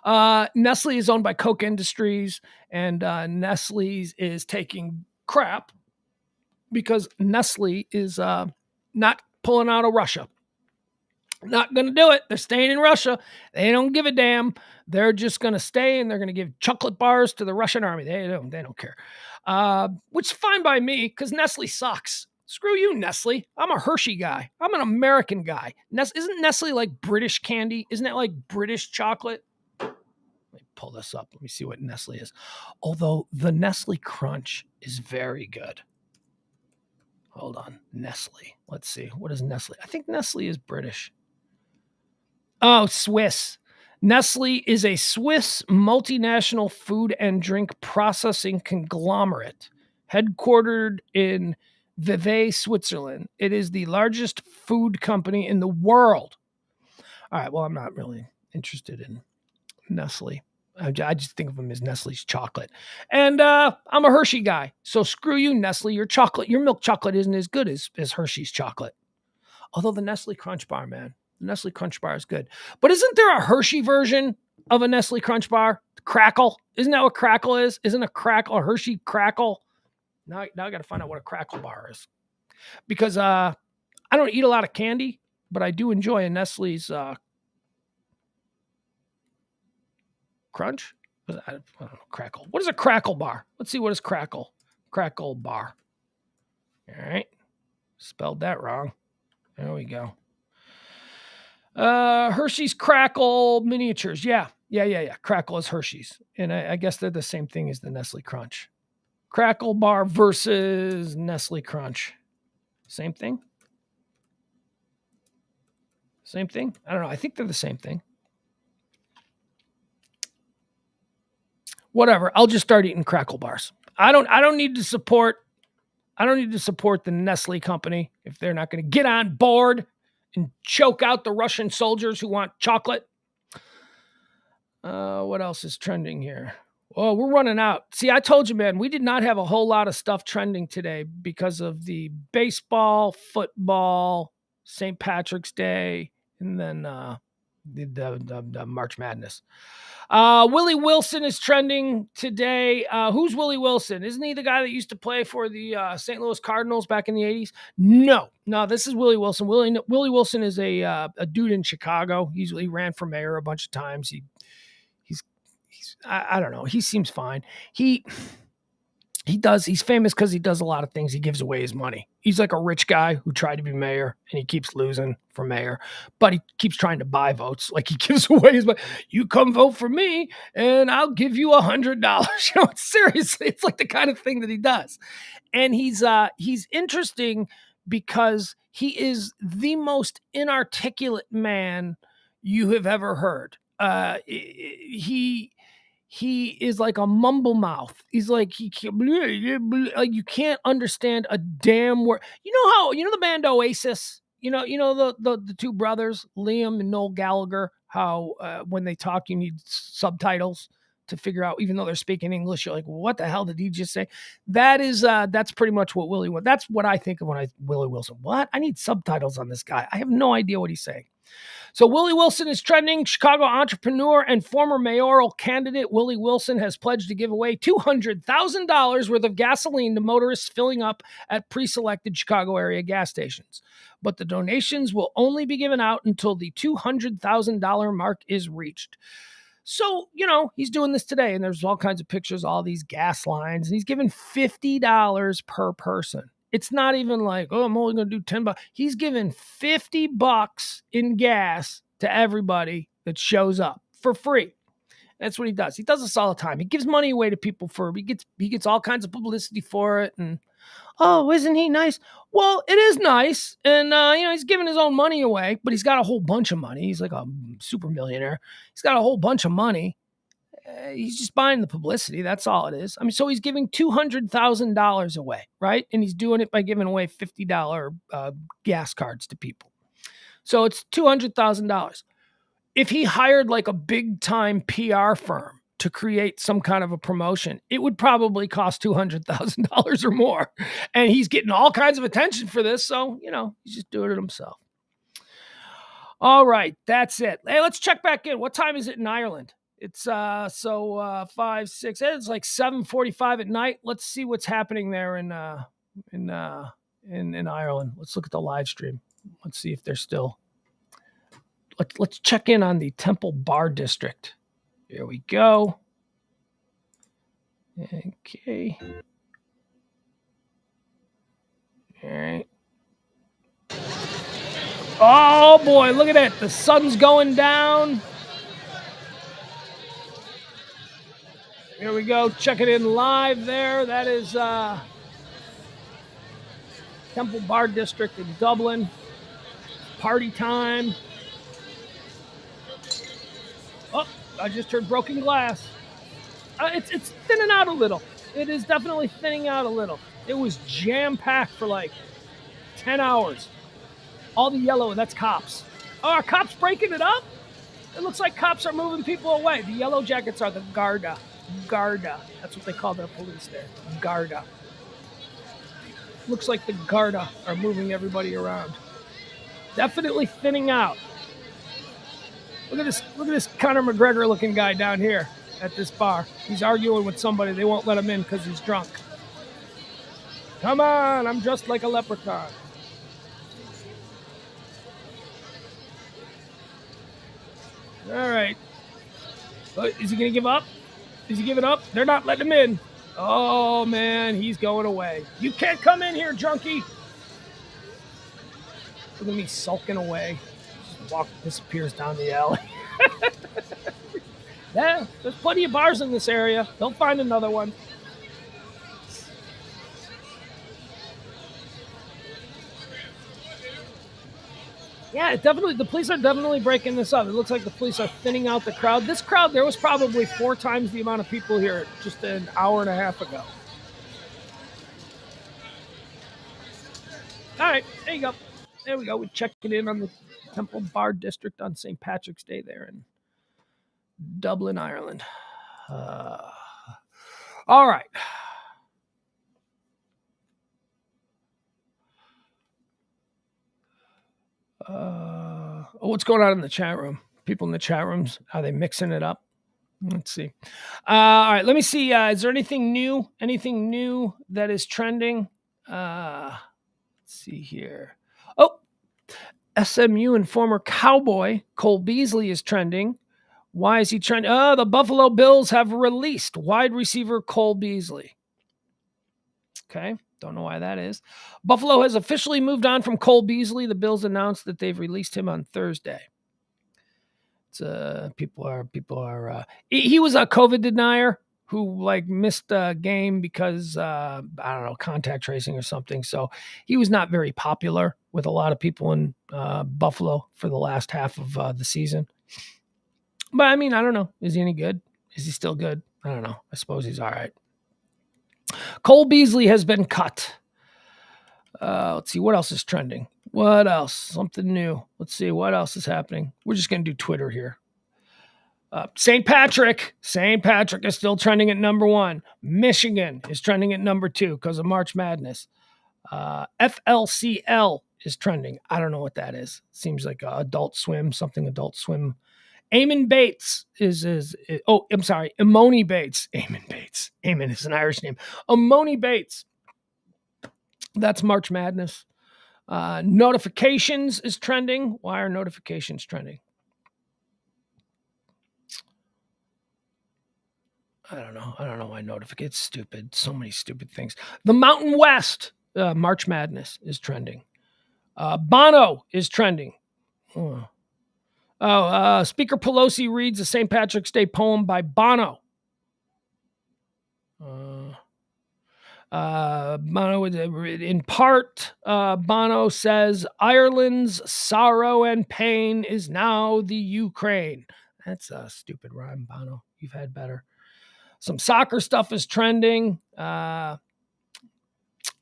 know. Nestle is owned by Koch Industries, and Nestle is taking crap because Nestle is not pulling out of Russia. Not going to do it. They're staying in Russia. They don't give a damn. They're just going to stay, and they're going to give chocolate bars to the Russian army. They don't care. Which is fine by me because Nestle sucks. Screw you, Nestle. I'm a Hershey guy. I'm an American guy. Isn't Nestle like British candy? Isn't that like British chocolate? Let me pull this up. Let me see what Nestle is. Although the Nestle Crunch is very good. Hold on. Nestle. Let's see. What is Nestle? I think Nestle is British. Oh, Swiss. Nestle is a Swiss multinational food and drink processing conglomerate headquartered in Vevey, Switzerland. It is the largest food company in the world. All right, well, I'm not really interested in Nestle. I just think of them as Nestle's chocolate. And I'm a Hershey guy, so screw you, Nestle. Your milk chocolate isn't as good as Hershey's chocolate. Although the Nestle Crunch Bar, man. The Nestle Crunch Bar is good. But isn't there a Hershey version of a Nestle Crunch Bar? Crackle. Isn't that what Crackle is? Isn't a Hershey Crackle? Now I got to find out what a Crackle Bar is. Because I don't eat a lot of candy, but I do enjoy a Nestle's Crunch. I don't know, Crackle. What is a Crackle Bar? Let's see what is Crackle. Crackle Bar. All right. Spelled that wrong. There we go. Hershey's Crackle miniatures. Yeah. Crackle is Hershey's. And I guess they're the same thing as the Nestle Crunch. Crackle Bar versus Nestle Crunch. Same thing? Same thing? I don't know. I think they're the same thing. Whatever. I'll just start eating Crackle Bars. I don't need to support the Nestle company if they're not going to get on board and choke out the Russian soldiers who want chocolate. What else is trending here? Oh, we're running out. See, I told you, man, we did not have a whole lot of stuff trending today because of the baseball, football, St. Patrick's Day, and then the March Madness. Willie Wilson is trending today. Who's Willie Wilson? Isn't he the guy that used to play for the St. Louis Cardinals back in the 80s? No, this is Willie Wilson. Willie Wilson is a dude in Chicago. He ran for mayor a bunch of times. I don't know. He seems fine. He's famous because he does a lot of things. He gives away his money. He's like a rich guy who tried to be mayor and he keeps losing for mayor, but he keeps trying to buy votes. Like he gives away his money. You come vote for me and I'll give you $100. Seriously, it's like the kind of thing that he does. And he's interesting because he is the most inarticulate man you have ever heard. He is like a mumble mouth. He's like, you can't understand a damn word. You know the band Oasis? You know the two brothers, Liam and Noel Gallagher, how when they talk, you need subtitles to figure out, even though they're speaking English, you're like, what the hell did he just say? That's pretty much what Willie was. That's what I think of when Willie Wilson. What? I need subtitles on this guy. I have no idea what he's saying. So Willie Wilson is trending. Chicago entrepreneur and former mayoral candidate Willie Wilson has pledged to give away $200,000 worth of gasoline to motorists filling up at pre-selected Chicago area gas stations. But the donations will only be given out until the $200,000 mark is reached. So, he's doing this today, and there's all kinds of pictures, all these gas lines, and he's giving $50 per person. It's not even like, I'm only going to do $10. He's giving $50 in gas to everybody that shows up for free. That's what he does. He does this all the time. He gives money away to people he gets all kinds of publicity for it. And, oh, isn't he nice? Well, it is nice. And, he's giving his own money away, but he's got a whole bunch of money. He's like a super millionaire. He's got a whole bunch of money. He's just buying the publicity. That's all it is. I mean, so he's giving $200,000 away, right? And he's doing it by giving away $50 gas cards to people. So it's $200,000. If he hired like a big time PR firm to create some kind of a promotion, it would probably cost $200,000 or more. And he's getting all kinds of attention for this. So, he's just doing it himself. All right, that's it. Hey, let's check back in. What time is it in Ireland? It's 5, 6. It's like 7:45 at night. Let's see what's happening there in Ireland. Let's look at the live stream. Let's see if they're still. Let's check in on the Temple Bar District. Here we go. Okay. All right. Oh boy, look at that. The sun's going down. Here we go. Check it in live there. That is Temple Bar District in Dublin. Party time. Oh, I just heard broken glass. It's thinning out a little. It is definitely thinning out a little. It was jam-packed for like 10 hours. All the yellow, that's cops. Oh, are cops breaking it up? It looks like cops are moving people away. The yellow jackets are the Garda. Garda. That's what they call their police there. Garda. Looks like the Garda are moving everybody around. Definitely thinning out. Look at this Conor McGregor looking guy down here at this bar. He's arguing with somebody. They won't let him in because he's drunk. Come on, I'm dressed like a leprechaun. All right. Is he going to give up? Is he giving up? They're not letting him in. Oh, man, he's going away. You can't come in here, junkie. Look at me sulking away. Just disappears down the alley. Yeah, there's plenty of bars in this area. They'll find another one. Yeah, the police are definitely breaking this up. It looks like the police are thinning out the crowd. This crowd, there was probably 4 times the amount of people here just an hour and a half ago. All right, there you go. There we go. We checked in on the Temple Bar District on St. Patrick's Day there in Dublin, Ireland. All right. What's going on in the chat room? People in the chat rooms, are they mixing it up? Let's see. All right, let me see. Is there anything new? Anything new that is trending? Let's see here. Oh, SMU and former Cowboy Cole Beasley is trending. Why is he trending? Oh, the Buffalo Bills have released wide receiver Cole Beasley. Okay. Don't know why that is. Buffalo has officially moved on from Cole Beasley. The Bills announced that they've released him on Thursday. It's people are. He was a COVID denier who missed a game because I don't know, contact tracing or something. So he was not very popular with a lot of people in Buffalo for the last half of the season. But I mean, I don't know. Is he any good? Is he still good? I don't know. I suppose he's all right. Cole Beasley has been cut. Let's see. What else is trending? What else? Something new. Let's see. What else is happening? We're just going to do Twitter here. St. Patrick is still trending at number 1. Michigan is trending at number 2 because of March Madness. FLCL is trending. I don't know what that is. Seems like Adult Swim, something Adult Swim. Eamon Bates I'm sorry, Emoni Bates. Eamon Bates. Eamon is an Irish name. Emoni Bates. That's March Madness. Notifications is trending. Why are notifications trending? I don't know why notifications. It's stupid. So many stupid things. The Mountain West, March Madness is trending. Bono is trending. Speaker Pelosi reads a St. Patrick's Day poem by Bono. Bono, in part, Bono says, Ireland's sorrow and pain is now the Ukraine. That's a stupid rhyme, Bono. You've had better. Some soccer stuff is trending.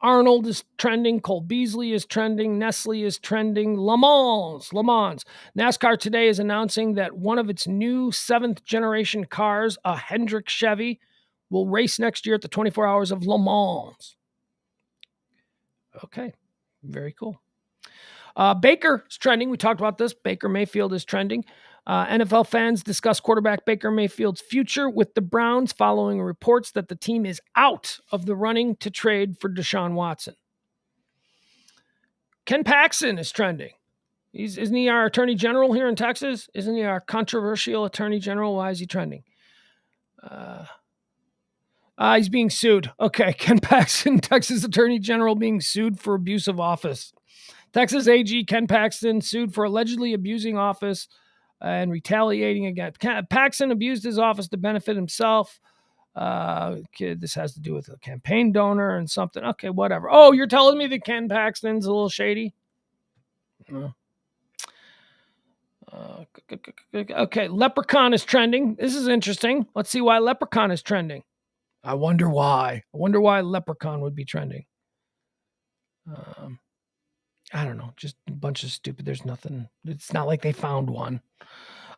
Arnold is trending. Cole Beasley is trending. Nestle is trending. Le Mans. NASCAR today is announcing that one of its new 7th generation cars, a Hendrick Chevy, will race next year at the 24 Hours of Le Mans. Okay, very cool. Baker is trending. We talked about this. Baker Mayfield is trending. NFL fans discuss quarterback Baker Mayfield's future with the Browns following reports that the team is out of the running to trade for Deshaun Watson. Ken Paxton is trending. Isn't he our attorney general here in Texas? Isn't he our controversial attorney general? Why is he trending? He's being sued. Okay, Ken Paxton, Texas attorney general, being sued for abuse of office. Texas AG Ken Paxton sued for allegedly abusing office and retaliating against. Paxton abused his office to benefit himself. This has to do with a campaign donor and something. Okay, whatever. Oh, you're telling me that Ken Paxton's a little shady? Okay, Leprechaun is trending. This is interesting. Let's see why Leprechaun is trending. I wonder why. Leprechaun would be trending. I don't know. Just a bunch of stupid. There's nothing. It's not like they found one.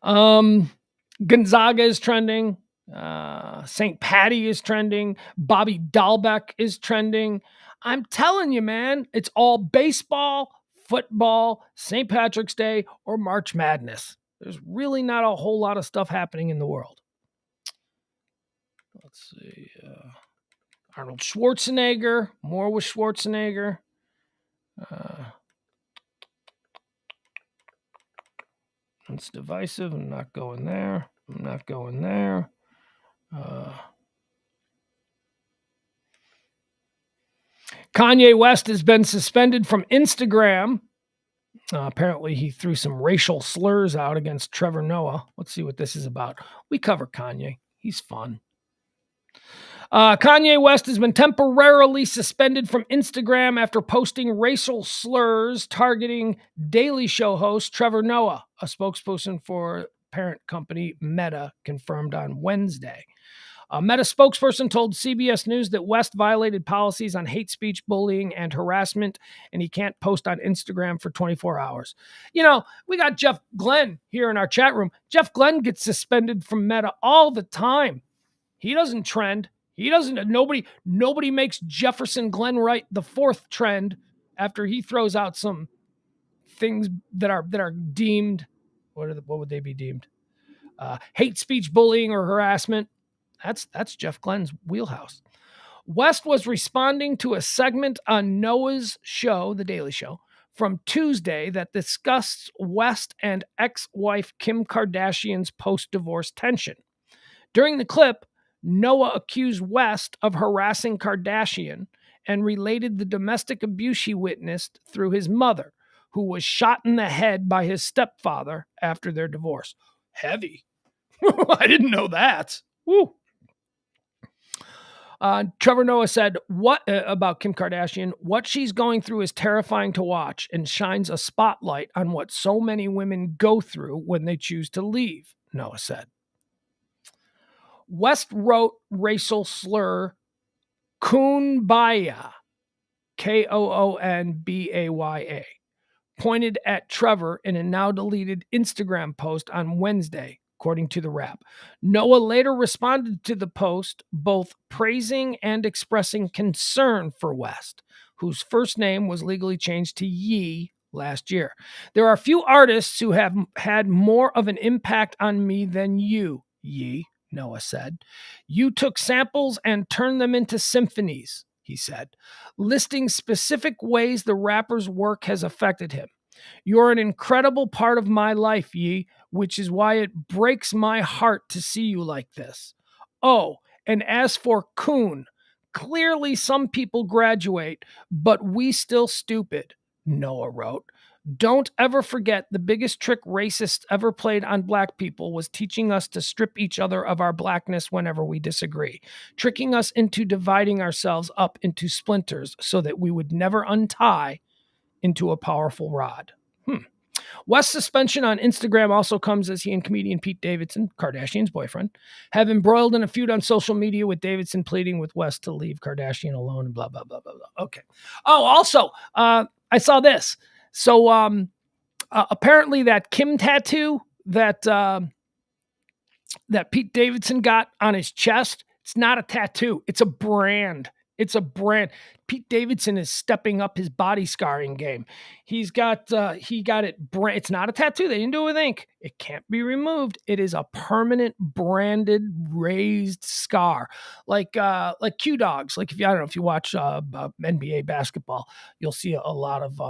Gonzaga is trending. St. Patty is trending. Bobby Dahlbeck is trending. I'm telling you, man, it's all baseball, football, St. Patrick's Day, or March Madness. There's really not a whole lot of stuff happening in the world. Let's see. Arnold Schwarzenegger. More with Schwarzenegger. It's divisive. I'm not going there. Kanye West has been suspended from Instagram. Apparently, he threw some racial slurs out against Trevor Noah. Let's see what this is about. We cover Kanye. He's fun. Kanye West has been temporarily suspended from Instagram after posting racial slurs targeting Daily Show host Trevor Noah, a spokesperson for parent company Meta confirmed on Wednesday. A Meta spokesperson told CBS News that West violated policies on hate speech, bullying, and harassment, and he can't post on Instagram for 24 hours. You know, we got Jeff Glenn here in our chat room. Jeff Glenn gets suspended from Meta all the time. He doesn't trend. Nobody makes Jefferson Glenwright the fourth trend after he throws out some things that are deemed, what would they be deemed? Hate speech, bullying, or harassment. That's Jeff Glenn's wheelhouse. West was responding to a segment on Noah's show, The Daily Show, from Tuesday that discussed West and ex-wife Kim Kardashian's post-divorce tension. During the clip, Noah accused West of harassing Kardashian and related the domestic abuse he witnessed through his mother, who was shot in the head by his stepfather after their divorce. Heavy. I didn't know that. Woo. Trevor Noah said about Kim Kardashian, what she's going through is terrifying to watch and shines a spotlight on what so many women go through when they choose to leave, Noah said. West wrote racial slur Koonbaya, Koonbaya, pointed at Trevor in a now deleted Instagram post on Wednesday, according to the rap. Noah later responded to the post, both praising and expressing concern for West, whose first name was legally changed to Yee last year. There are few artists who have had more of an impact on me than you, Yee, Noah said. You took samples and turned them into symphonies, he said, listing specific ways the rapper's work has affected him. You're an incredible part of my life, Yee, which is why it breaks my heart to see you like this. Oh, and as for Coon, clearly some people graduate, but we still stupid, Noah wrote. Don't ever forget the biggest trick racists ever played on black people was teaching us to strip each other of our blackness whenever we disagree, tricking us into dividing ourselves up into splinters so that we would never untie into a powerful rod. West's suspension on Instagram also comes as he and comedian Pete Davidson, Kardashian's boyfriend, have embroiled in a feud on social media, with Davidson pleading with West to leave Kardashian alone and blah, blah, blah, blah, blah. Okay. Oh, also, I saw this. So apparently that Kim tattoo that Pete Davidson got on his chest, it's not a tattoo. It's a brand. It's a brand. Pete Davidson is stepping up his body scarring game. He got it. It's not a tattoo. They didn't do it with ink. It can't be removed. It is a permanent branded raised scar, like Q dogs. Like I don't know if you watch NBA basketball, you'll see a lot of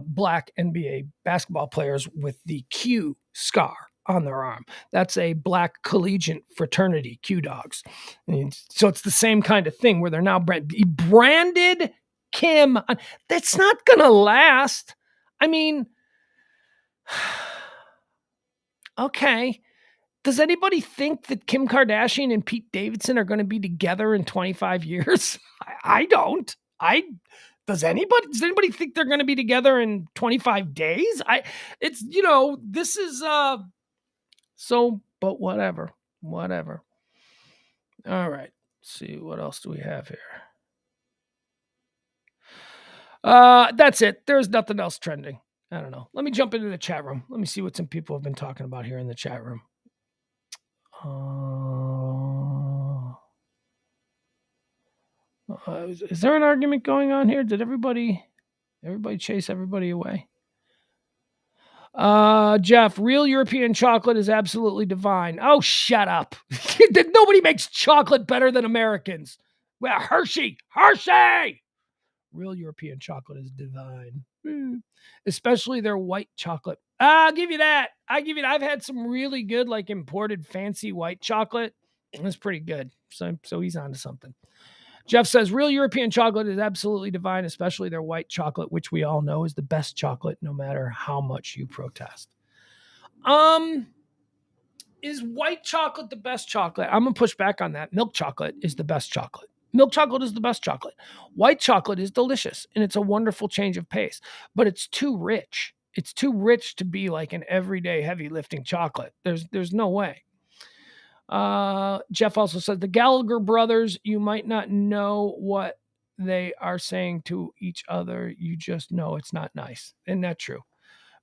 black NBA basketball players with the Q scar on their arm. That's a black collegiate fraternity, Q Dogs. And so it's the same kind of thing where they're now branded Kim. That's not going to last. I mean, okay. Does anybody think that Kim Kardashian and Pete Davidson are going to be together in 25 years? I don't. Does anybody think they're going to be together in 25 days? This is so, but whatever. All right. Let's see, what else do we have here? That's it. There's nothing else trending. I don't know. Let me jump into the chat room. Let me see what some people have been talking about here in the chat room. Is there an argument going on here? Did everybody chase everybody away? Jeff, real European chocolate is absolutely divine. Oh, shut up. Nobody makes chocolate better than Americans. Well, Hershey. Real European chocolate is divine. Especially their white chocolate. I'll give you that. I've had some really good, like, imported fancy white chocolate. It's pretty good. So he's onto something. Jeff says, real European chocolate is absolutely divine, especially their white chocolate, which we all know is the best chocolate, no matter how much you protest. Is white chocolate the best chocolate? I'm going to push back on that. Milk chocolate is the best chocolate. Milk chocolate is the best chocolate. White chocolate is delicious, and it's a wonderful change of pace, but it's too rich. It's too rich to be like an everyday heavy lifting chocolate. There's no way. Jeff also said the Gallagher brothers, you might not know what they are saying to each other. You just know it's not nice. Isn't that true?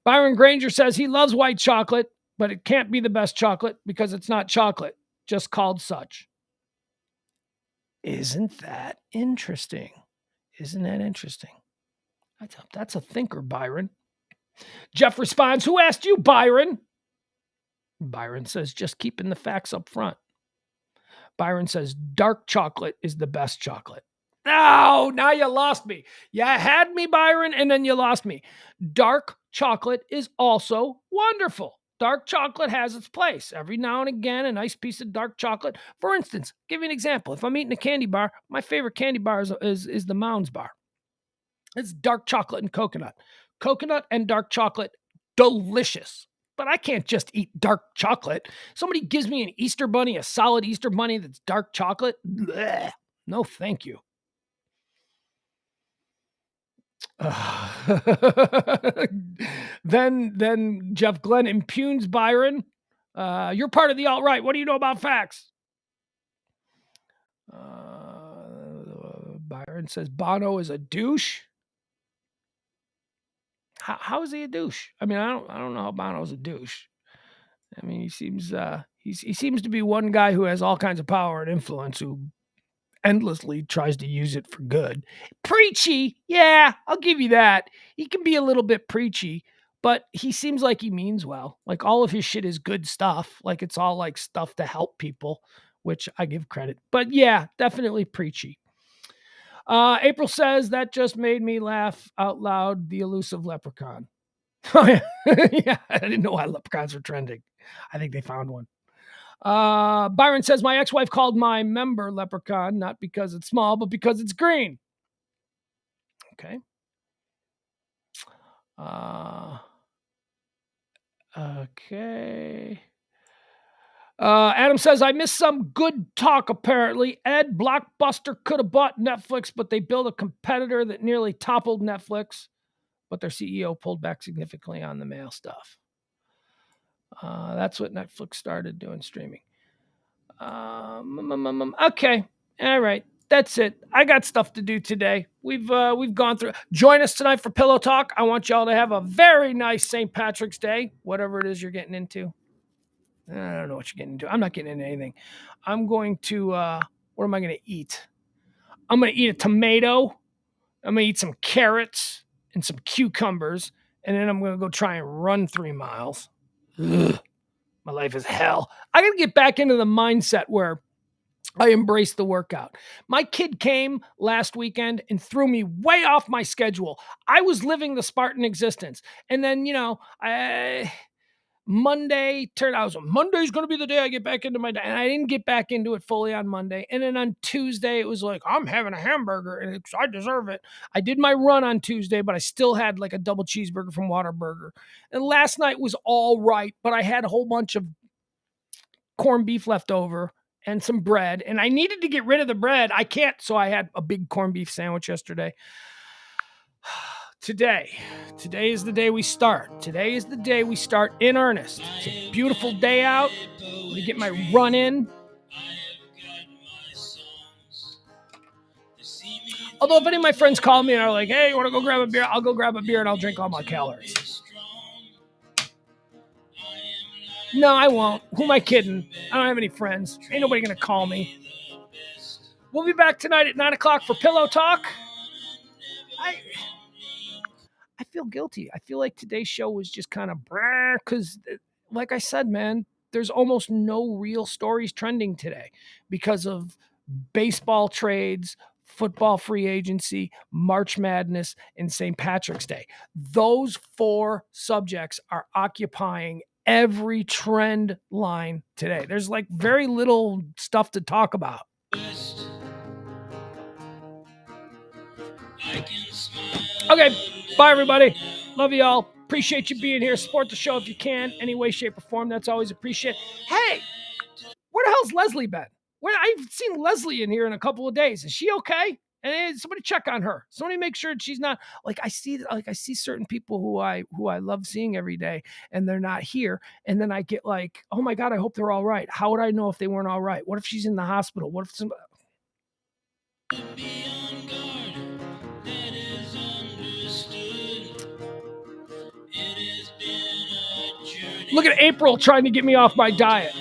Byron Granger says he loves white chocolate, but it can't be the best chocolate because it's not chocolate, just called such. Isn't that interesting? That's a thinker, Byron. Jeff responds, who asked you, Byron? Byron says, just keeping the facts up front. Byron says, dark chocolate is the best chocolate. No, now you lost me. You had me, Byron, and then you lost me. Dark chocolate is also wonderful. Dark chocolate has its place. Every now and again, a nice piece of dark chocolate. For instance, give you an example. If I'm eating a candy bar, my favorite candy bar is the Mounds bar. It's dark chocolate and coconut. Coconut and dark chocolate, delicious. But I can't just eat dark chocolate. Somebody gives me an Easter bunny, a solid Easter bunny that's dark chocolate. Blech. No, thank you. Then Jeff Glenn impugns Byron. You're part of the alt-right. What do you know about facts? Byron says Bono is a douche. How is he a douche? I mean, I don't know how Bono's a douche. I mean, he seems to be one guy who has all kinds of power and influence, who endlessly tries to use it for good. Preachy, yeah, I'll give you that. He can be a little bit preachy, but he seems like he means well. Like, all of his shit is good stuff. Like, it's all like stuff to help people, which I give credit. But yeah, definitely preachy. April says, that just made me laugh out loud, the elusive leprechaun. Oh, yeah. Yeah, I didn't know why leprechauns were trending. I think they found one. Byron says, my ex-wife called my member leprechaun, not because it's small, but because it's green. Okay. Okay. Adam says, I missed some good talk, apparently. Ed, Blockbuster could have bought Netflix, but they built a competitor that nearly toppled Netflix. but their CEO pulled back significantly on the mail stuff. That's what Netflix started doing, streaming. Okay, all right, that's it. I got stuff to do today. We've gone through. Join us tonight for Pillow Talk. I want y'all to have a very nice St. Patrick's Day, whatever it is you're getting into. I don't know what you're getting into. I'm not getting into anything. I'm going to. What am I going to eat? I'm going to eat a tomato. I'm going to eat some carrots and some cucumbers, and then I'm going to go try and run 3 miles. Ugh, my life is hell. I got to get back into the mindset where I embrace the workout. My kid came last weekend and threw me way off my schedule. I was living the Spartan existence. And then, Monday turned out, Monday's going to be the day I get back into my day. And I didn't get back into it fully on Monday. And then on Tuesday, it was like, I'm having a hamburger and I deserve it. I did my run on Tuesday, but I still had like a double cheeseburger from Whataburger. And last night was all right, but I had a whole bunch of corned beef left over and some bread. And I needed to get rid of the bread. I can't. So I had a big corned beef sandwich yesterday. Today is the day we start. Today is the day we start in earnest. It's a beautiful day out. Let me get my run in. Although if any of my friends call me and are like, hey, you want to go grab a beer? I'll go grab a beer and I'll drink all my calories. No, I won't. Who am I kidding? I don't have any friends. Ain't nobody going to call me. We'll be back tonight at 9 o'clock for Pillow Talk. I feel guilty. I feel like today's show was just kind of because, like I said, man, there's almost no real stories trending today because of baseball trades, football free agency, March Madness, and St. Patrick's Day. Those 4 subjects are occupying every trend line today. There's like very little stuff to talk about. Okay, bye everybody. Love you all. Appreciate you being here. Support the show if you can, any way, shape, or form. That's always appreciated. Hey, where the hell's Leslie been? I've seen Leslie in here in a couple of days. Is she okay? And somebody check on her. Somebody make sure she's not like I see certain people who I love seeing every day, and they're not here. And then I get like, oh my God, I hope they're all right. How would I know if they weren't all right? What if she's in the hospital? What if somebody? Look at April trying to get me off my diet.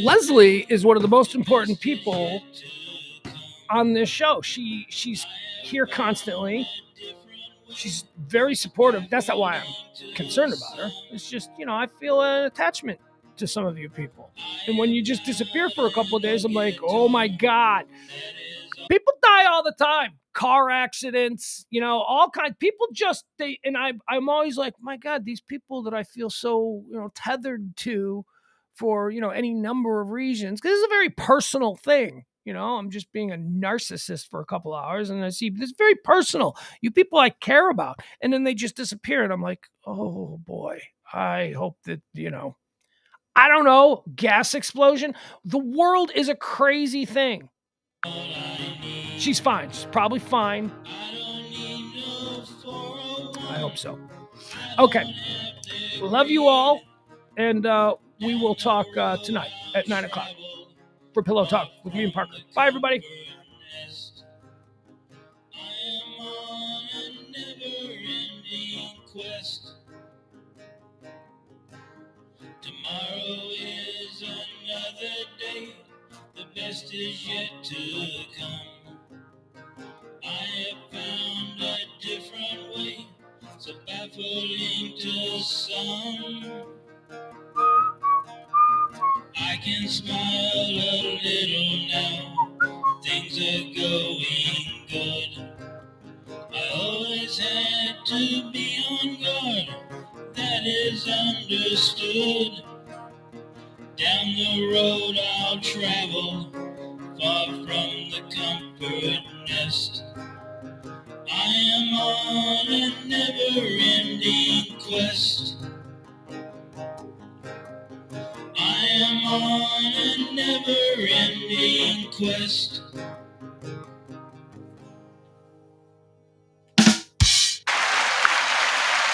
Leslie is one of the most important people on this show. She's here constantly. She's very supportive. That's not why I'm concerned about her. It's just, I feel an attachment to some of you people. And when you just disappear for a couple of days, I'm like, oh my God. People die all the time. Car accidents, all kinds. People just, I'm always like, my God, these people that I feel so, tethered to for, any number of reasons. Because it's a very personal thing. I'm just being a narcissist for a couple hours and I see this very personal. You people I care about. And then they just disappear. And I'm like, oh boy, I hope that, I don't know, gas explosion. The world is a crazy thing. She's fine. She's probably fine. I hope so. Okay. Love you all. And we will talk tonight at 9 o'clock for Pillow Talk with me and Parker. Bye, everybody. Tomorrow is another day. The best is yet to come. I have found a different way, so baffling to some. I can smile a little now. Things are going good. I always had to be on guard. That is understood. Down the road I'll travel, far from the comfort nest. I am on a never-ending quest.
am on a never-ending quest